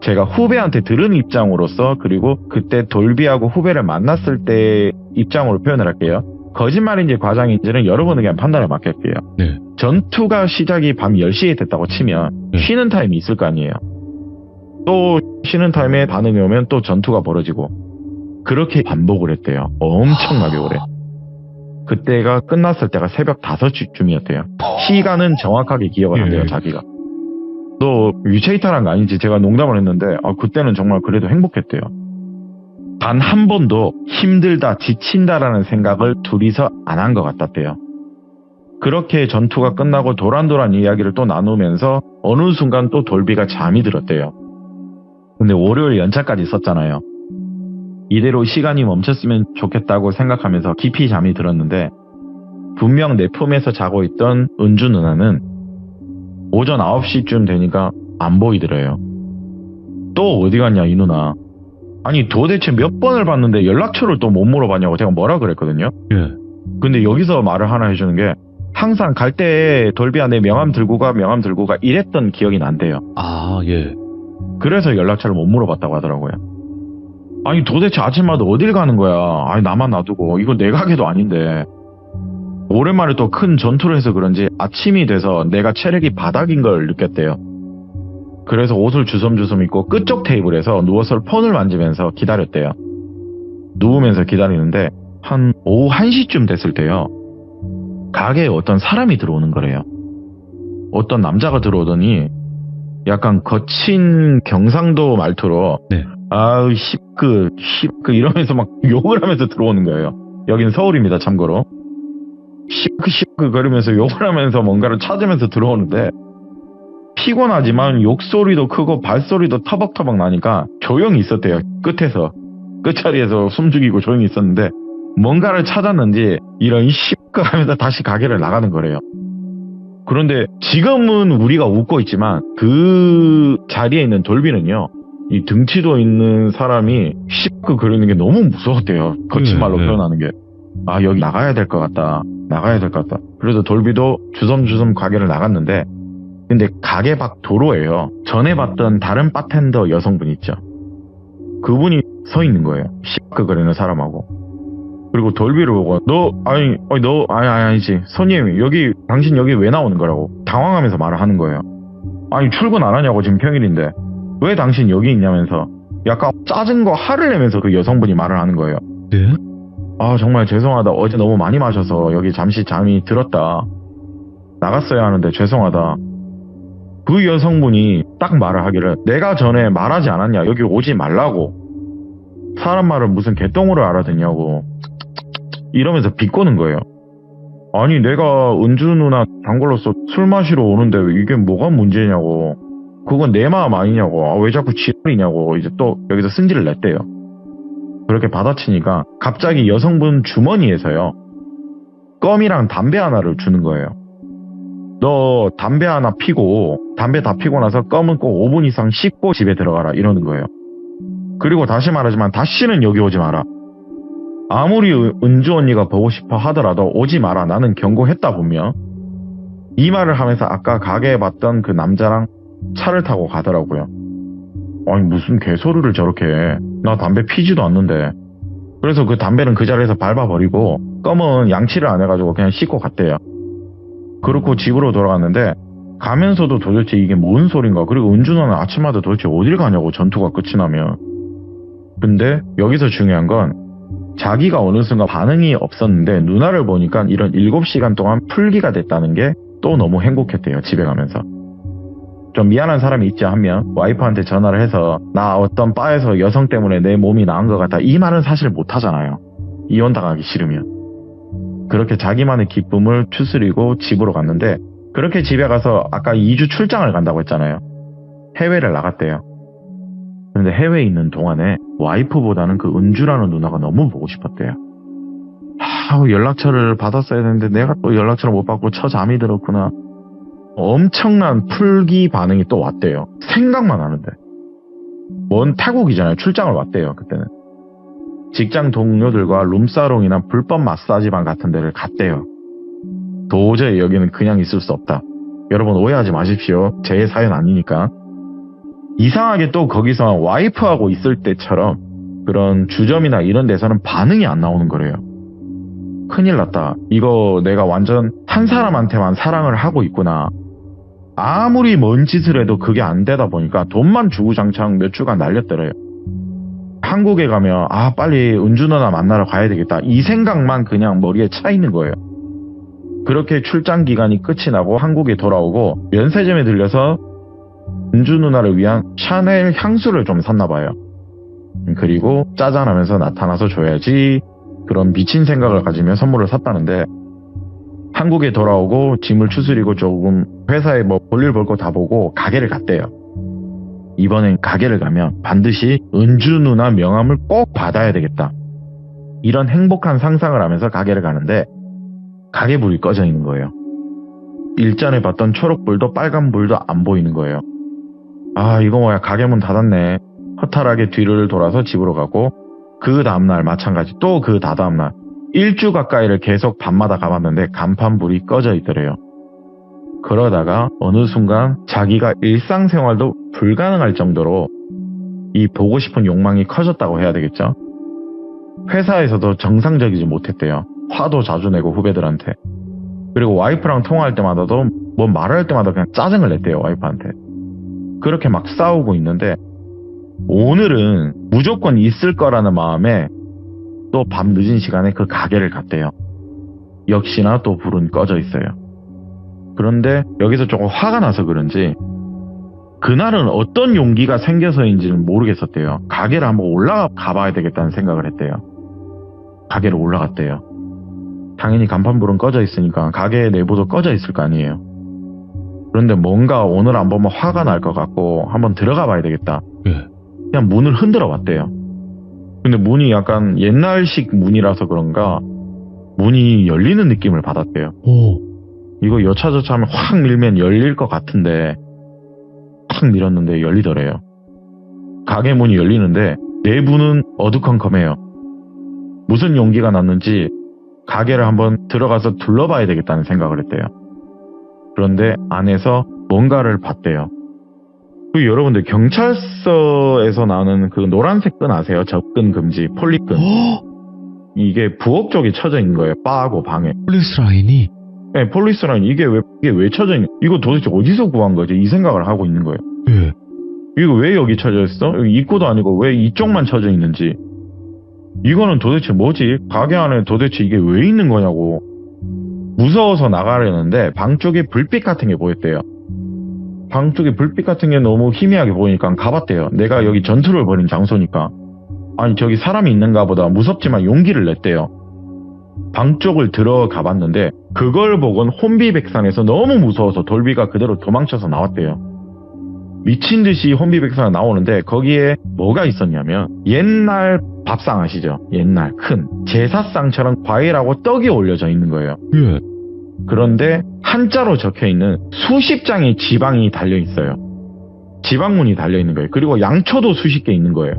제가 후배한테 들은 입장으로서 그리고 그때 돌비하고 후배를 만났을 때 입장으로 표현을 할게요. 거짓말인지 과장인지는 여러분에게 그냥 판단을 맡길게요. 네. 전투가 시작이 밤 10시에 됐다고 치면 쉬는 타임이 있을 거 아니에요. 또 쉬는 타임에 반응이 오면 또 전투가 벌어지고 그렇게 반복을 했대요. 엄청나게 오래. 그때가 끝났을 때가 새벽 5시쯤이었대요. 시간은 정확하게 기억을 한대요. 자기가. 너 위체이탈한 거 아니지? 제가 농담을 했는데 그때는 정말 그래도 행복했대요. 단 한 번도 힘들다, 지친다라는 생각을 둘이서 안 한 것 같았대요. 그렇게 전투가 끝나고 도란도란 이야기를 또 나누면서 어느 순간 또 돌비가 잠이 들었대요. 근데 월요일 연차까지 썼잖아요. 이대로 시간이 멈췄으면 좋겠다고 생각하면서 깊이 잠이 들었는데 분명 내 품에서 자고 있던 은주 누나는 오전 9시쯤 되니까 안 보이더래요. 또 어디 갔냐 이 누나. 아니 도대체 몇 번을 봤는데 연락처를 또 못 물어봤냐고 제가 뭐라 그랬거든요. 예. 근데 여기서 말을 하나 해주는 게 항상 갈 때 돌비야 내 명함 들고 가 이랬던 기억이 난대요. 아, 예. 그래서 연락처를 못 물어봤다고 하더라고요. 아니 도대체 아침마다 어딜 가는 거야. 아니 나만 놔두고 이거 내 가게도 아닌데. 오랜만에 또 큰 전투를 해서 그런지 아침이 돼서 내가 체력이 바닥인 걸 느꼈대요. 그래서 옷을 주섬주섬 입고 끝쪽 테이블에서 누워서 폰을 만지면서 기다렸대요. 누우면서 기다리는데 한 오후 1시쯤 됐을 때요. 가게에 어떤 사람이 들어오는 거래요. 어떤 남자가 들어오더니 약간 거친 경상도 말투로 네. 아우 씹그 이러면서 막 욕을 하면서 들어오는 거예요. 여기는 서울입니다 참고로. 씹그 거리면서 욕을 하면서 뭔가를 찾으면서 들어오는데 피곤하지만 욕소리도 크고 발소리도 터벅터벅 나니까 조용히 있었대요. 끝자리에서 숨죽이고 조용히 있었는데 뭔가를 찾았는지 이런 씹그 하면서 다시 가게를 나가는 거래요. 그런데 지금은 우리가 웃고 있지만 그 자리에 있는 돌비는요. 이 등치도 있는 사람이 씹그 거리는 게 너무 무서웠대요. 거친 말로 표현하는 게. 아 여기 나가야 될 것 같다. 그래서 돌비도 주섬주섬 가게를 나갔는데 근데 가게 밖 도로에요. 전에 봤던 다른 바텐더 여성분 있죠. 그분이 서 있는 거예요. 씹그 거리는 사람하고. 그리고 돌비를 보고 아니지. 손님 당신 여기 왜 나오는 거라고 당황하면서 말을 하는 거예요. 아니 출근 안 하냐고 지금 평일인데 왜 당신 여기 있냐면서 약간 짜증 거 화를 내면서 그 여성분이 말을 하는 거예요. 네? 아 정말 죄송하다. 어제 너무 많이 마셔서 여기 잠시 잠이 들었다. 나갔어야 하는데 죄송하다. 그 여성분이 딱 말을 하기를 내가 전에 말하지 않았냐. 여기 오지 말라고. 사람 말을 무슨 개똥으로 알아듣냐고. 이러면서 비꼬는 거예요. 아니 내가 은주 누나 단골로서 술 마시러 오는데 이게 뭐가 문제냐고. 그건 내 마음 아니냐고. 왜 자꾸 지랄이냐고. 이제 또 여기서 승질을 냈대요. 그렇게 받아치니까 갑자기 여성분 주머니에서요. 껌이랑 담배 하나를 주는 거예요. 너 담배 하나 피고 담배 다 피고 나서 껌은 꼭 5분 이상 씻고 집에 들어가라 이러는 거예요. 그리고 다시 말하지만 다시는 여기 오지 마라. 아무리 은주 언니가 보고 싶어 하더라도 오지 마라. 나는 경고했다 보면 이 말을 하면서 아까 가게에 봤던 그 남자랑 차를 타고 가더라고요. 아니 무슨 개소리를 저렇게 해. 나 담배 피지도 않는데. 그래서 그 담배는 그 자리에서 밟아버리고 껌은 양치를 안 해가지고 그냥 씻고 갔대요. 그렇고 집으로 돌아갔는데 가면서도 도대체 이게 뭔 소린가. 그리고 은주 누나는 아침마다 도대체 어딜 가냐고 전투가 끝이 나면. 근데 여기서 중요한 건 자기가 어느 순간 반응이 없었는데 누나를 보니까 이런 7시간 동안 풀기가 됐다는 게 또 너무 행복했대요. 집에 가면서. 좀 미안한 사람이 있지 하면 와이프한테 전화를 해서 나 어떤 바에서 여성 때문에 내 몸이 나은 것 같아. 이 말은 사실 못하잖아요. 이혼당하기 싫으면. 그렇게 자기만의 기쁨을 추스리고 집으로 갔는데 그렇게 집에 가서 아까 2주 출장을 간다고 했잖아요. 해외를 나갔대요. 그런데 해외에 있는 동안에 와이프보다는 그 은주라는 누나가 너무 보고 싶었대요. 연락처를 받았어야 되는데 내가 또 연락처를 못 받고 처잠이 들었구나. 엄청난 풀기 반응이 또 왔대요. 생각만 하는데. 먼 타국이잖아요. 출장을 왔대요. 그때는. 직장 동료들과 룸사롱이나 불법 마사지방 같은 데를 갔대요. 도저히 여기는 그냥 있을 수 없다. 여러분 오해하지 마십시오. 제 사연 아니니까. 이상하게 또 거기서 와이프하고 있을 때처럼 그런 주점이나 이런 데서는 반응이 안 나오는 거래요. 큰일 났다. 이거 내가 완전 한 사람한테만 사랑을 하고 있구나. 아무리 뭔 짓을 해도 그게 안 되다 보니까 돈만 주구장창 몇 주간 날렸더래요. 한국에 가면 빨리 은주 누나 만나러 가야 되겠다. 이 생각만 그냥 머리에 차 있는 거예요. 그렇게 출장 기간이 끝이 나고 한국에 돌아오고 면세점에 들려서 은주 누나를 위한 샤넬 향수를 좀 샀나 봐요. 그리고 짜잔하면서 나타나서 줘야지 그런 미친 생각을 가지며 선물을 샀다는데 한국에 돌아오고 짐을 추스리고 조금 회사에 뭐 볼일 볼 거 다 보고 가게를 갔대요. 이번엔 가게를 가면 반드시 은주 누나 명함을 꼭 받아야 되겠다. 이런 행복한 상상을 하면서 가게를 가는데 가게 불이 꺼져 있는 거예요. 일전에 봤던 초록불도 빨간불도 안 보이는 거예요. 이거 뭐야, 가게 문 닫았네. 허탈하게 뒤를 돌아서 집으로 가고 그 다음날 마찬가지 또 그 다다음날 1주 가까이를 계속 밤마다 가봤는데 간판불이 꺼져 있더래요. 그러다가 어느 순간 자기가 일상생활도 불가능할 정도로 이 보고 싶은 욕망이 커졌다고 해야 되겠죠. 회사에서도 정상적이지 못했대요. 화도 자주 내고 후배들한테. 그리고 와이프랑 통화할 때마다도 뭐 말할 때마다 그냥 짜증을 냈대요. 와이프한테. 그렇게 막 싸우고 있는데 오늘은 무조건 있을 거라는 마음에 또 밤 늦은 시간에 그 가게를 갔대요. 역시나 또 불은 꺼져 있어요. 그런데 여기서 조금 화가 나서 그런지 그날은 어떤 용기가 생겨서인지는 모르겠었대요. 가게를 한번 올라가 봐야 되겠다는 생각을 했대요. 가게를 올라갔대요. 당연히 간판불은 꺼져 있으니까 가게 내부도 꺼져 있을 거 아니에요. 그런데 뭔가 오늘 안 보면 화가 날 것 같고 한번 들어가 봐야 되겠다. 그냥 문을 흔들어 봤대요. 근데 문이 약간 옛날식 문이라서 그런가 문이 열리는 느낌을 받았대요. 이거 여차저차 하면 확 밀면 열릴 것 같은데 확 밀었는데 열리더래요. 가게 문이 열리는데 내부는 어두컴컴해요. 무슨 용기가 났는지 가게를 한번 들어가서 둘러봐야 되겠다는 생각을 했대요. 그런데 안에서 뭔가를 봤대요. 그 여러분들 경찰서에서 나오는 그 노란색 끈 아세요? 접근 금지 폴리끈. 이게 부엌 쪽에 쳐져 있는 거예요. 바하고 방에. 폴리스 라인이? 네, 폴리스 라인. 이게 왜 쳐져 있는? 이거 도대체 어디서 구한 거지? 이 생각을 하고 있는 거예요. 예. 이거 왜 여기 쳐져 있어? 여기 입구도 아니고 왜 이쪽만 쳐져 있는지. 이거는 도대체 뭐지? 가게 안에 도대체 이게 왜 있는 거냐고. 무서워서 나가려는데 방 쪽에 불빛 같은 게 보였대요. 방 쪽에 불빛 같은 게 너무 희미하게 보이니까 가봤대요. 내가 여기 전투를 벌인 장소니까. 아니 저기 사람이 있는가 보다 무섭지만 용기를 냈대요. 방 쪽을 들어가 봤는데 그걸 보곤 혼비백산해서 너무 무서워서 돌비가 그대로 도망쳐서 나왔대요. 미친 듯이 혼비백산에 나오는데 거기에 뭐가 있었냐면 옛날 밥상 아시죠? 옛날 큰 제사상처럼 과일하고 떡이 올려져 있는 거예요. 예. 그런데 한자로 적혀있는 수십 장의 지방이 달려있어요. 지방문이 달려있는 거예요. 그리고 양초도 수십 개 있는 거예요.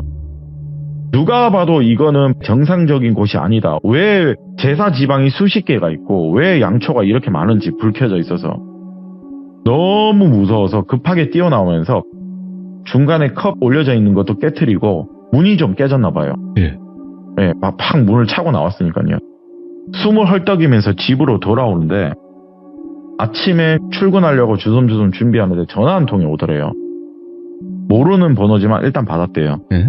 누가 봐도 이거는 정상적인 곳이 아니다. 왜 제사 지방이 수십 개가 있고 왜 양초가 이렇게 많은지 불 켜져 있어서 너무 무서워서 급하게 뛰어나오면서 중간에 컵 올려져 있는 것도 깨트리고 문이 좀 깨졌나 봐요. 예. 네, 막 문을 차고 나왔으니까요. 숨을 헐떡이면서 집으로 돌아오는데 아침에 출근하려고 주섬주섬 준비하는데 전화 한 통이 오더래요. 모르는 번호지만 일단 받았대요. 예?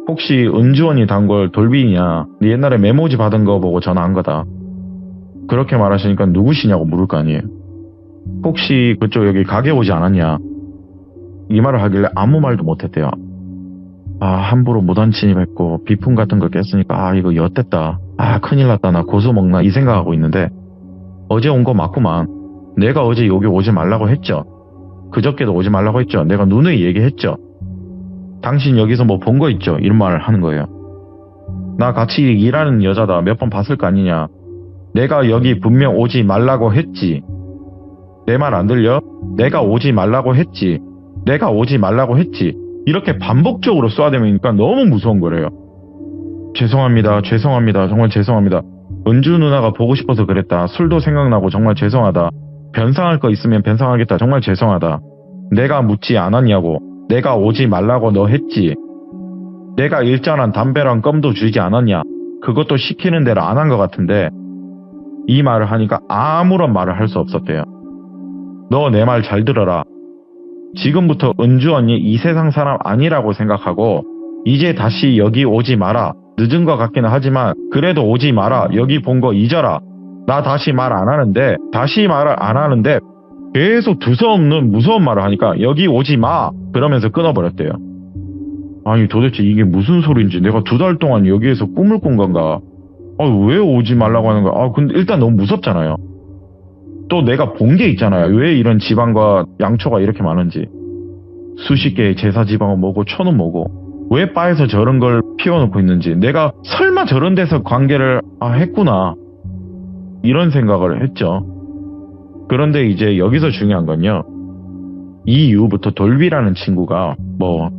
혹시 은주원이 단 걸 돌비냐? 네 옛날에 메모지 받은 거 보고 전화한 거다. 그렇게 말하시니까 누구시냐고 물을 거 아니에요. 혹시 그쪽 여기 가게 오지 않았냐? 이 말을 하길래 아무 말도 못했대요. 함부로 무단 침입했고 비품 같은 거 깼으니까 이거 엿됐다. 큰일 났다. 나 고소 먹나 이 생각하고 있는데 어제 온 거 맞구만. 내가 어제 여기 오지 말라고 했죠. 그저께도 오지 말라고 했죠. 내가 누누이 얘기했죠. 당신 여기서 뭐 본 거 있죠? 이런 말을 하는 거예요. 나 같이 일하는 여자다. 몇 번 봤을 거 아니냐. 내가 여기 분명 오지 말라고 했지. 내 말 안 들려? 내가 오지 말라고 했지. 내가 오지 말라고 했지. 이렇게 반복적으로 쏘아대니까 너무 무서운 거래요. 죄송합니다. 정말 죄송합니다. 은주 누나가 보고 싶어서 그랬다. 술도 생각나고 정말 죄송하다. 변상할 거 있으면 변상하겠다. 정말 죄송하다. 내가 묻지 않았냐고. 내가 오지 말라고 너 했지. 내가 일전한 담배랑 껌도 주지 않았냐. 그것도 시키는 대로 안 한 것 같은데 이 말을 하니까 아무런 말을 할 수 없었대요. 너 내 말 잘 들어라. 지금부터 은주 언니 이 세상 사람 아니라고 생각하고 이제 다시 여기 오지 마라. 늦은 것 같기는 하지만 그래도 오지 마라. 여기 본 거 잊어라. 나 다시 말 안 하는데 계속 두서없는 무서운 말을 하니까 여기 오지 마. 그러면서 끊어버렸대요. 아니 도대체 이게 무슨 소리인지 내가 2달 동안 여기에서 꿈을 꾼 건가. 왜 오지 말라고 하는 거야. 근데 일단 너무 무섭잖아요. 또 내가 본 게 있잖아요. 왜 이런 지방과 양초가 이렇게 많은지. 수십 개의 제사 지방은 뭐고 초는 뭐고 왜 바에서 저런 걸 피워놓고 있는지. 내가 설마 저런 데서 관계를 했구나 이런 생각을 했죠. 그런데 이제 여기서 중요한 건요. 이 이후부터 돌비라는 친구가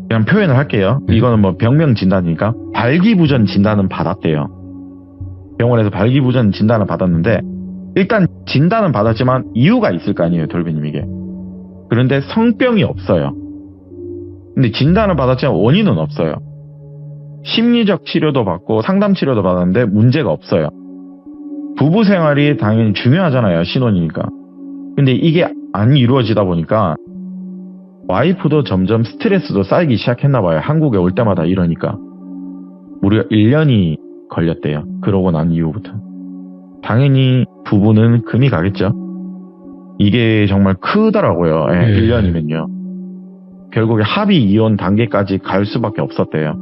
그냥 표현을 할게요. 이거는 병명 진단이니까 발기부전 진단은 받았대요. 병원에서 발기부전 진단을 받았는데 일단 진단은 받았지만 이유가 있을 거 아니에요. 돌비님 이게. 그런데 성병이 없어요. 근데 진단을 받았지만 원인은 없어요. 심리적 치료도 받고 상담 치료도 받았는데 문제가 없어요. 부부 생활이 당연히 중요하잖아요. 신혼이니까. 근데 이게 안 이루어지다 보니까 와이프도 점점 스트레스도 쌓이기 시작했나 봐요. 한국에 올 때마다 이러니까. 무려 1년이 걸렸대요. 그러고 난 이후부터. 당연히 부부는 금이 가겠죠. 이게 정말 크더라고요. 1년이면요. 결국에 합의 이혼 단계까지 갈 수밖에 없었대요.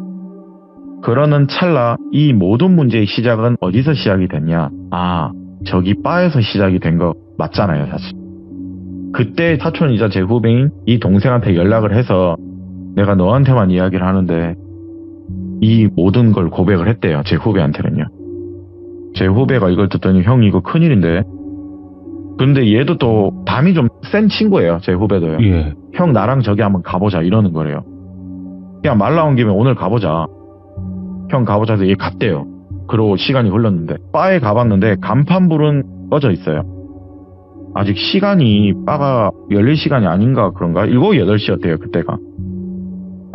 그러는 찰나 이 모든 문제의 시작은 어디서 시작이 됐냐. 저기 바에서 시작이 된 거 맞잖아요. 사실. 그때 사촌이자 제 후배인 이 동생한테 연락을 해서 내가 너한테만 이야기를 하는데 이 모든 걸 고백을 했대요. 제 후배한테는요. 제 후배가 이걸 듣더니 형 이거 큰일인데. 근데 얘도 또 담이 좀 센 친구예요. 제 후배도요. 예. 형 나랑 저기 한번 가보자 이러는 거래요. 그냥 말 나온 김에 오늘 가보자. 형 가보자 해서 얘 갔대요. 그러고 시간이 흘렀는데 바에 가봤는데 간판불은 꺼져 있어요. 아직 시간이 바가 열릴 시간이 아닌가 그런가? 7, 8시였대요 그때가.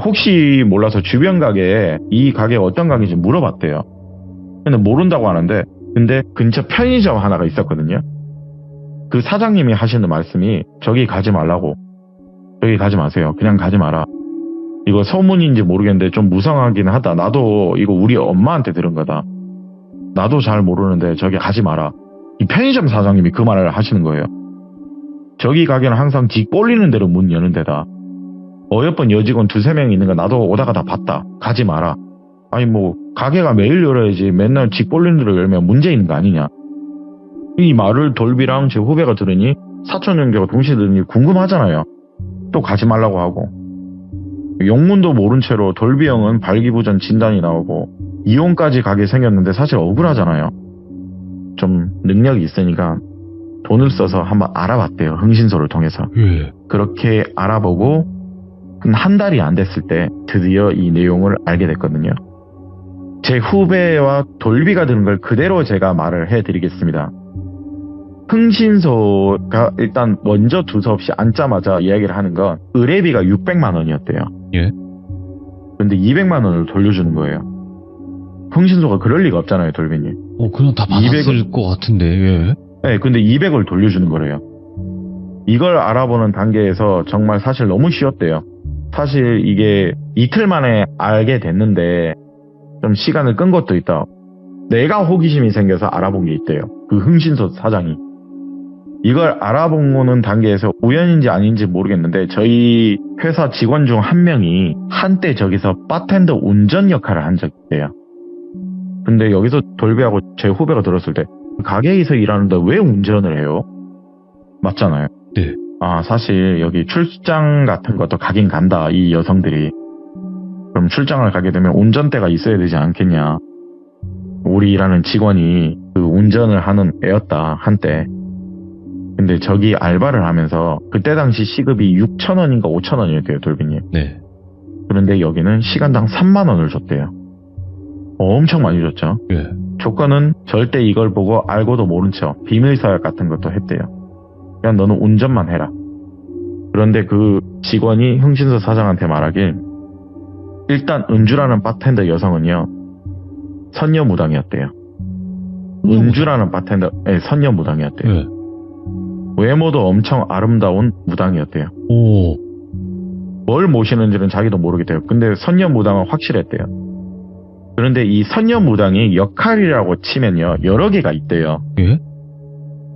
혹시 몰라서 주변 가게에 이 가게가 어떤 가게인지 물어봤대요. 근데 모른다고 하는데 근데 근처 편의점 하나가 있었거든요. 그 사장님이 하시는 말씀이 저기 가지 말라고. 저기 가지 마세요. 그냥 가지 마라. 이거 소문인지 모르겠는데 좀 무성하긴 하다. 나도 이거 우리 엄마한테 들은 거다. 나도 잘 모르는데 저기 가지 마라. 이 편의점 사장님이 그 말을 하시는 거예요. 저기 가게는 항상 지 꼴리는 대로 문 여는 데다. 어여쁜 여직원 2-3명 있는 거 나도 오다가 다 봤다. 가지 마라. 아니 가게가 매일 열어야지 맨날 지 꼴리는 대로 열면 문제 있는 거 아니냐. 이 말을 돌비랑 제 후배가 들으니 사촌 형제가 동시에 들으니 궁금하잖아요. 또 가지 말라고 하고. 영문도 모른 채로 돌비 형은 발기부전 진단이 나오고 이혼까지 가게 생겼는데 사실 억울하잖아요. 좀 능력이 있으니까 돈을 써서 한번 알아봤대요. 흥신소를 통해서. 예. 그렇게 알아보고 한 달이 안 됐을 때 드디어 이 내용을 알게 됐거든요. 제 후배와 돌비가 드는 걸 그대로 제가 말을 해드리겠습니다. 흥신소가 일단 먼저 두서없이 앉자마자 이야기를 하는 건 의뢰비가 600만 원이었대요. 예. 근데 200만 원을 돌려주는 거예요. 흥신소가 그럴 리가 없잖아요, 돌비님. 그냥 다 받았을 것 같은데, 예. 네, 근데 200을 돌려주는 거래요. 이걸 알아보는 단계에서 정말 사실 너무 쉬웠대요. 사실 이게 이틀 만에 알게 됐는데 좀 시간을 끈 것도 있다. 내가 호기심이 생겨서 알아본 게 있대요. 그 흥신소 사장이. 이걸 알아보는 단계에서 우연인지 아닌지 모르겠는데 저희 회사 직원 중 한 명이 한때 저기서 바텐더 운전 역할을 한 적이 있대요. 근데 여기서 돌비하고 제 후배가 들었을 때 가게에서 일하는데 왜 운전을 해요? 맞잖아요. 네. 사실 여기 출장 같은 것도 가긴 간다, 이 여성들이. 그럼 출장을 가게 되면 운전대가 있어야 되지 않겠냐. 우리 일하는 직원이 그 운전을 하는 애였다, 한때. 근데 저기 알바를 하면서 그때 당시 시급이 6,000원인가 5,000원이었대요, 돌비님. 네. 그런데 여기는 시간당 3만 원을 줬대요. 엄청 많이 줬죠. 예. 조건은 절대 이걸 보고 알고도 모른 척 비밀서약 같은 것도 했대요. 그냥 너는 운전만 해라. 그런데 그 직원이 흥신소 사장한테 말하길 일단 은주라는 바텐더 여성은요 선녀무당이었대요. 은주라는 바텐더 선녀무당이었대요. 예. 외모도 엄청 아름다운 무당이었대요. 오. 뭘 모시는지는 자기도 모르겠대요. 근데 선녀무당은 확실했대요. 그런데 이 선녀무당이 역할이라고 치면요 여러 개가 있대요. 예?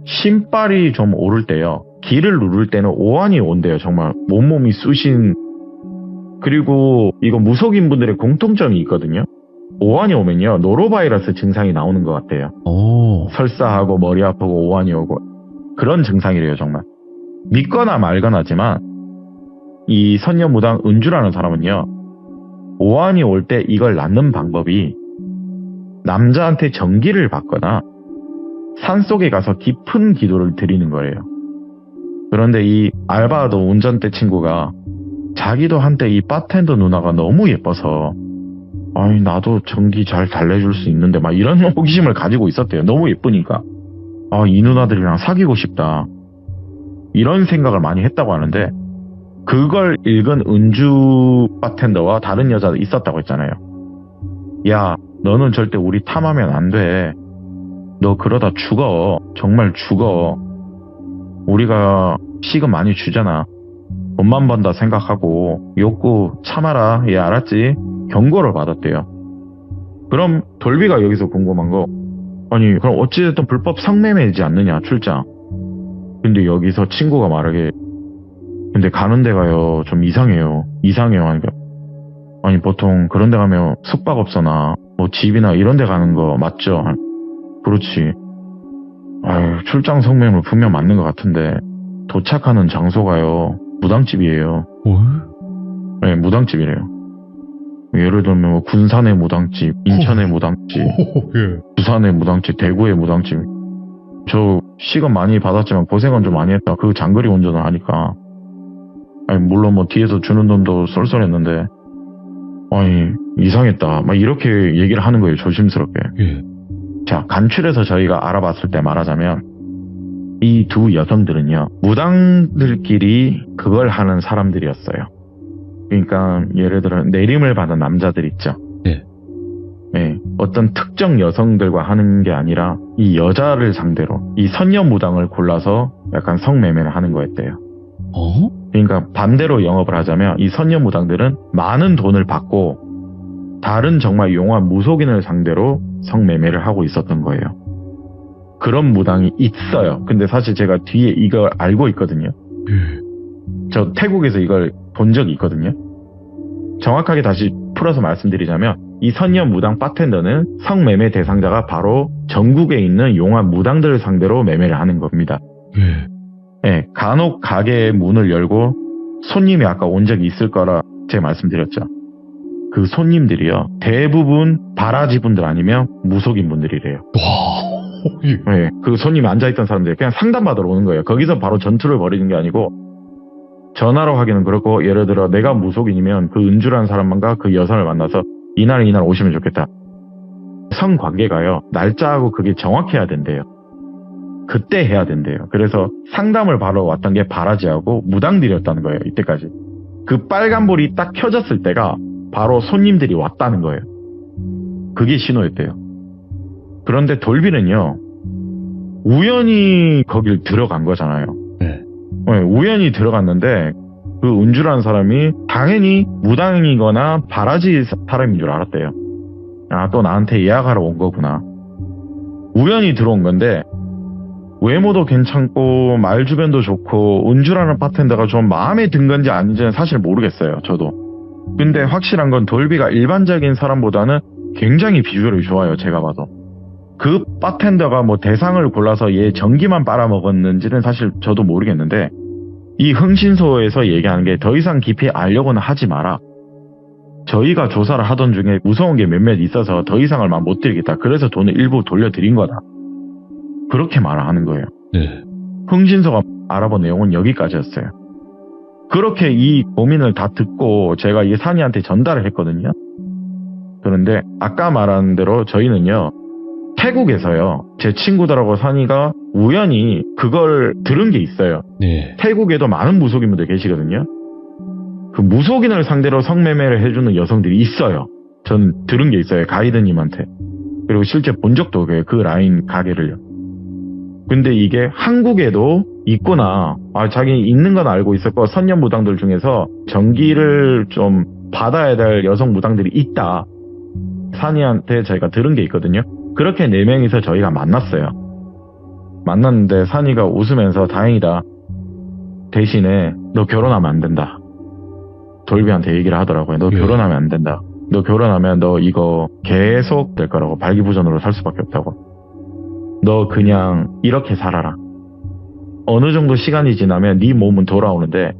신발이 좀 오를 때요 길을 누를 때는 오한이 온대요. 정말 몸몸이 쑤신. 그리고 이거 무속인 분들의 공통점이 있거든요. 오한이 오면요 노로바이러스 증상이 나오는 것 같아요. 오. 설사하고 머리 아프고 오한이 오고 그런 증상이래요. 정말 믿거나 말거나지만 이 선녀무당 은주라는 사람은요 오한이 올 때 이걸 낳는 방법이 남자한테 전기를 받거나 산속에 가서 깊은 기도를 드리는 거예요. 그런데 이 알바도 운전대 친구가 자기도 한때 이 바텐더 누나가 너무 예뻐서 아니 나도 전기 잘 달래줄 수 있는데 막 이런 호기심을 가지고 있었대요. 너무 예쁘니까 이 누나들이랑 사귀고 싶다 이런 생각을 많이 했다고 하는데 그걸 읽은 은주 바텐더와 다른 여자도 있었다고 했잖아요. 야 너는 절대 우리 탐하면 안 돼. 너 그러다 죽어. 정말 죽어. 우리가 시급 많이 주잖아. 돈만 번다 생각하고 욕구 참아라. 얘 알았지? 경고를 받았대요. 그럼 돌비가 여기서 궁금한 거 아니 그럼 어찌됐든 불법 성매매이지 않느냐 출장. 근데 여기서 친구가 말하길 근데 가는 데가요 좀 이상해요. 하니까 아니 보통 그런 데 가면 숙박업소나 뭐 집이나 이런 데 가는 거 맞죠? 그렇지. 아유 출장 성매매 분명 맞는 것 같은데 도착하는 장소가요 무당집이에요. 뭘? 네 무당집이래요. 예를 들면 뭐 군산의 무당집, 인천의 무당집, 예. 부산의 무당집, 대구의 무당집. 저 시급 많이 받았지만 고생은 좀 많이 했다. 그 장거리 운전을 하니까. 아니 물론 뭐 뒤에서 주는 돈도 쏠쏠했는데 아니 이상했다 막 이렇게 얘기를 하는 거예요. 조심스럽게. 예. 자 간추려서 저희가 알아봤을 때 말하자면 이 두 여성들은요 무당들끼리 그걸 하는 사람들이었어요. 그러니까 예를 들어 내림을 받은 남자들 있죠. 예. 네, 어떤 특정 여성들과 하는 게 아니라 이 여자를 상대로 이 선녀무당을 골라서 약간 성매매를 하는 거였대요. 그러니까 반대로 영업을 하자면 이 선녀무당들은 많은 돈을 받고 다른 정말 용한 무속인을 상대로 성매매를 하고 있었던 거예요. 그런 무당이 있어요. 근데 사실 제가 뒤에 이걸 알고 있거든요. 저 태국에서 이걸 본 적이 있거든요. 정확하게 다시 풀어서 말씀드리자면 이 선녀무당 바텐더는 성매매 대상자가 바로 전국에 있는 용한 무당들을 상대로 매매를 하는 겁니다. 네, 간혹 가게의 문을 열고 손님이 아까 온 적이 있을 거라 제가 말씀드렸죠. 그 손님들이요 대부분 바라지 분들 아니면 무속인 분들이래요. 와. 예. 네, 그 손님이 앉아있던 사람들이 그냥 상담받으러 오는 거예요. 거기서 바로 전투를 벌이는 게 아니고 전화로 하기는 그렇고 예를 들어 내가 무속인이면 그 은주라는 사람만과 그 여성을 만나서 이날 오시면 좋겠다. 성관계가요. 날짜하고 그게 정확해야 된대요. 그때 해야 된대요. 그래서 상담을 바로 왔던 게 바라지하고 무당들이었다는 거예요. 이때까지. 그 빨간불이 딱 켜졌을 때가 바로 손님들이 왔다는 거예요. 그게 신호였대요. 그런데 돌비는요. 우연히 거길 들어간 거잖아요. 네. 네, 우연히 들어갔는데 그 은주라는 사람이 당연히 무당이거나 바라지 사람인 줄 알았대요. 아, 또 나한테 예약하러 온 거구나. 우연히 들어온 건데 외모도 괜찮고 말 주변도 좋고 은주라는 바텐더가 좀 마음에 든 건지 아닌지는 사실 모르겠어요. 저도. 근데 확실한 건 돌비가 일반적인 사람보다는 굉장히 비주얼이 좋아요. 제가 봐도. 그 바텐더가 뭐 대상을 골라서 얘 전기만 빨아먹었는지는 사실 저도 모르겠는데 이 흥신소에서 얘기하는 게 더 이상 깊이 알려고는 하지 마라. 저희가 조사를 하던 중에 무서운 게 몇몇 있어서 더 이상을 막 못 드리겠다. 그래서 돈을 일부 돌려드린 거다. 그렇게 말하는 거예요. 네. 흥신소가 알아본 내용은 여기까지였어요. 그렇게 이 고민을 다 듣고 제가 이 산이한테 전달을 했거든요. 그런데 아까 말한 대로 저희는요. 태국에서요. 제 친구들하고 산이가 우연히 그걸 들은 게 있어요. 네. 태국에도 많은 무속인분들 계시거든요. 그 무속인을 상대로 성매매를 해주는 여성들이 있어요. 전 들은 게 있어요. 가이드님한테. 그리고 실제 본 적도 그 라인 가게를요. 근데 이게 한국에도 있구나. 아, 자기 있는 건 알고 있었고 선녀 무당들 중에서 전기를 좀 받아야 될 여성 무당들이 있다. 산이한테 저희가 들은 게 있거든요. 그렇게 4명이서 저희가 만났어요. 만났는데 산이가 웃으면서 다행이다. 대신에 너 결혼하면 안 된다. 돌비한테 얘기를 하더라고요. 너 결혼하면 안 된다. 너 결혼하면 너 이거 계속 될 거라고. 발기부전으로 살 수밖에 없다고. 너 그냥 이렇게 살아라. 어느 정도 시간이 지나면 네 몸은 돌아오는데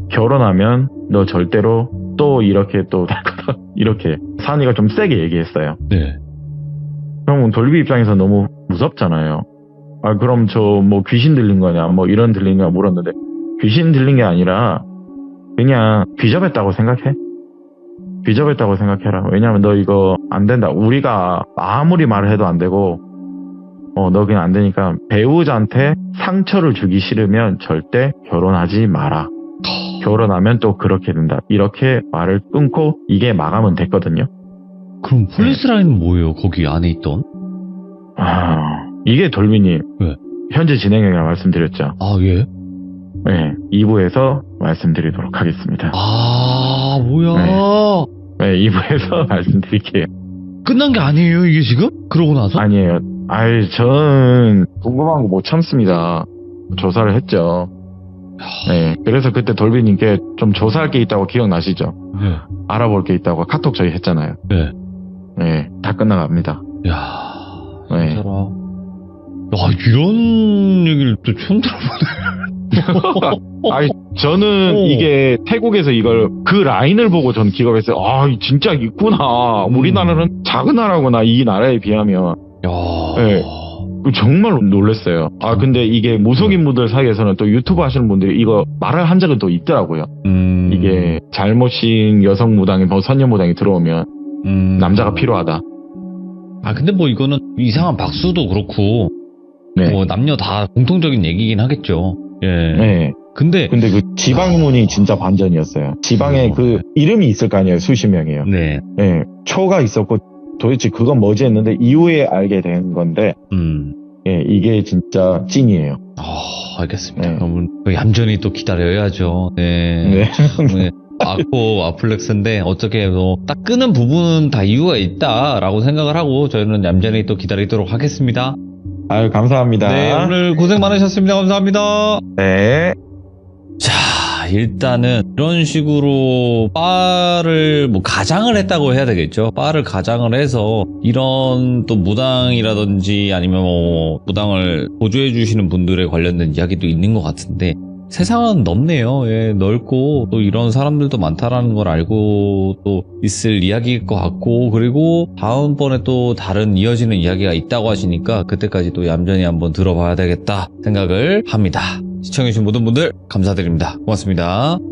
결혼하면 너 절대로 또 이렇게 또 될 거다. 이렇게 산이가 좀 세게 얘기했어요. 네. 그럼 돌비 입장에서 너무 무섭잖아요. 아, 그럼 저 뭐 귀신 들린 거냐 뭐 이런 들린 거냐 물었는데 귀신 들린 게 아니라 그냥 귀접했다고 생각해. 귀접했다고 생각해라. 왜냐면 너 이거 안 된다. 우리가 아무리 말을 해도 안 되고 너 그냥 안 되니까 배우자한테 상처를 주기 싫으면 절대 결혼하지 마라. 결혼하면 또 그렇게 된다. 이렇게 말을 끊고 이게 마감은 됐거든요. 그럼 폴리스 라인은 뭐예요? 거기 안에 있던? 아, 이게 돌비님. 네. 현재 진행형이라 말씀드렸죠. 아, 예? 네, 2부에서 말씀드리도록 하겠습니다. 아, 뭐야. 네, 2부에서 말씀드릴게요. 끝난 게 아니에요, 이게 지금? 그러고 나서? 아니에요. 아이, 전 궁금한 거 못 참습니다. 조사를 했죠. 네, 그래서 그때 돌비님께 좀 조사할 게 있다고 기억나시죠? 네. 알아볼 게 있다고 카톡 저희 했잖아요. 네. 네, 다 끝나갑니다. 야, 네. 진짜라. 야, 이런 얘기를 또 처음 들어보네. 아니, 저는 이게 태국에서 이걸 그 라인을 보고 전 기겁했어요. 아, 진짜 있구나. 우리나라는 작은 나라구나. 이 나라에 비하면. 야. 네. 정말 놀랐어요. 아, 근데 이게 무속인분들 사이에서는 또 유튜브 하시는 분들이 이거 말을 한 적은 또 있더라고요. 이게 잘못인 여성 무당이, 선녀 무당이 들어오면 남자가 필요하다. 아, 근데 뭐 이거는 이상한 박수도 그렇고, 네. 뭐 남녀 다 공통적인 얘기긴 하겠죠. 예. 네. 근데 그 지방문이 진짜 반전이었어요. 지방에 그 이름이 있을 거 아니에요. 수십 명이에요. 네. 네. 초가 있었고 도대체 그건 뭐지 했는데 이후에 알게 된 건데 예, 이게 진짜 찐이에요. 알겠습니다. 네. 그러면 얌전히 또 기다려야죠. 네. 네. 아코 아플렉스인데 어떻게 딱 끄는 부분은 다 이유가 있다라고 생각을 하고 저희는 얌전히 또 기다리도록 하겠습니다. 아유, 감사합니다. 네, 오늘 고생 많으셨습니다. 감사합니다. 네. 자, 일단은 이런 식으로 바를 뭐 가장을 했다고 해야 되겠죠. 바를 가장을 해서 이런 또 무당이라든지 아니면 뭐 무당을 보조해 주시는 분들에 관련된 이야기도 있는 것 같은데 세상은 넓네요. 예, 넓고 또 이런 사람들도 많다라는 걸 알고 또 있을 이야기일 것 같고, 그리고 다음번에 또 다른 이어지는 이야기가 있다고 하시니까 그때까지 또 얌전히 한번 들어봐야 되겠다 생각을 합니다. 시청해주신 모든 분들 감사드립니다. 고맙습니다.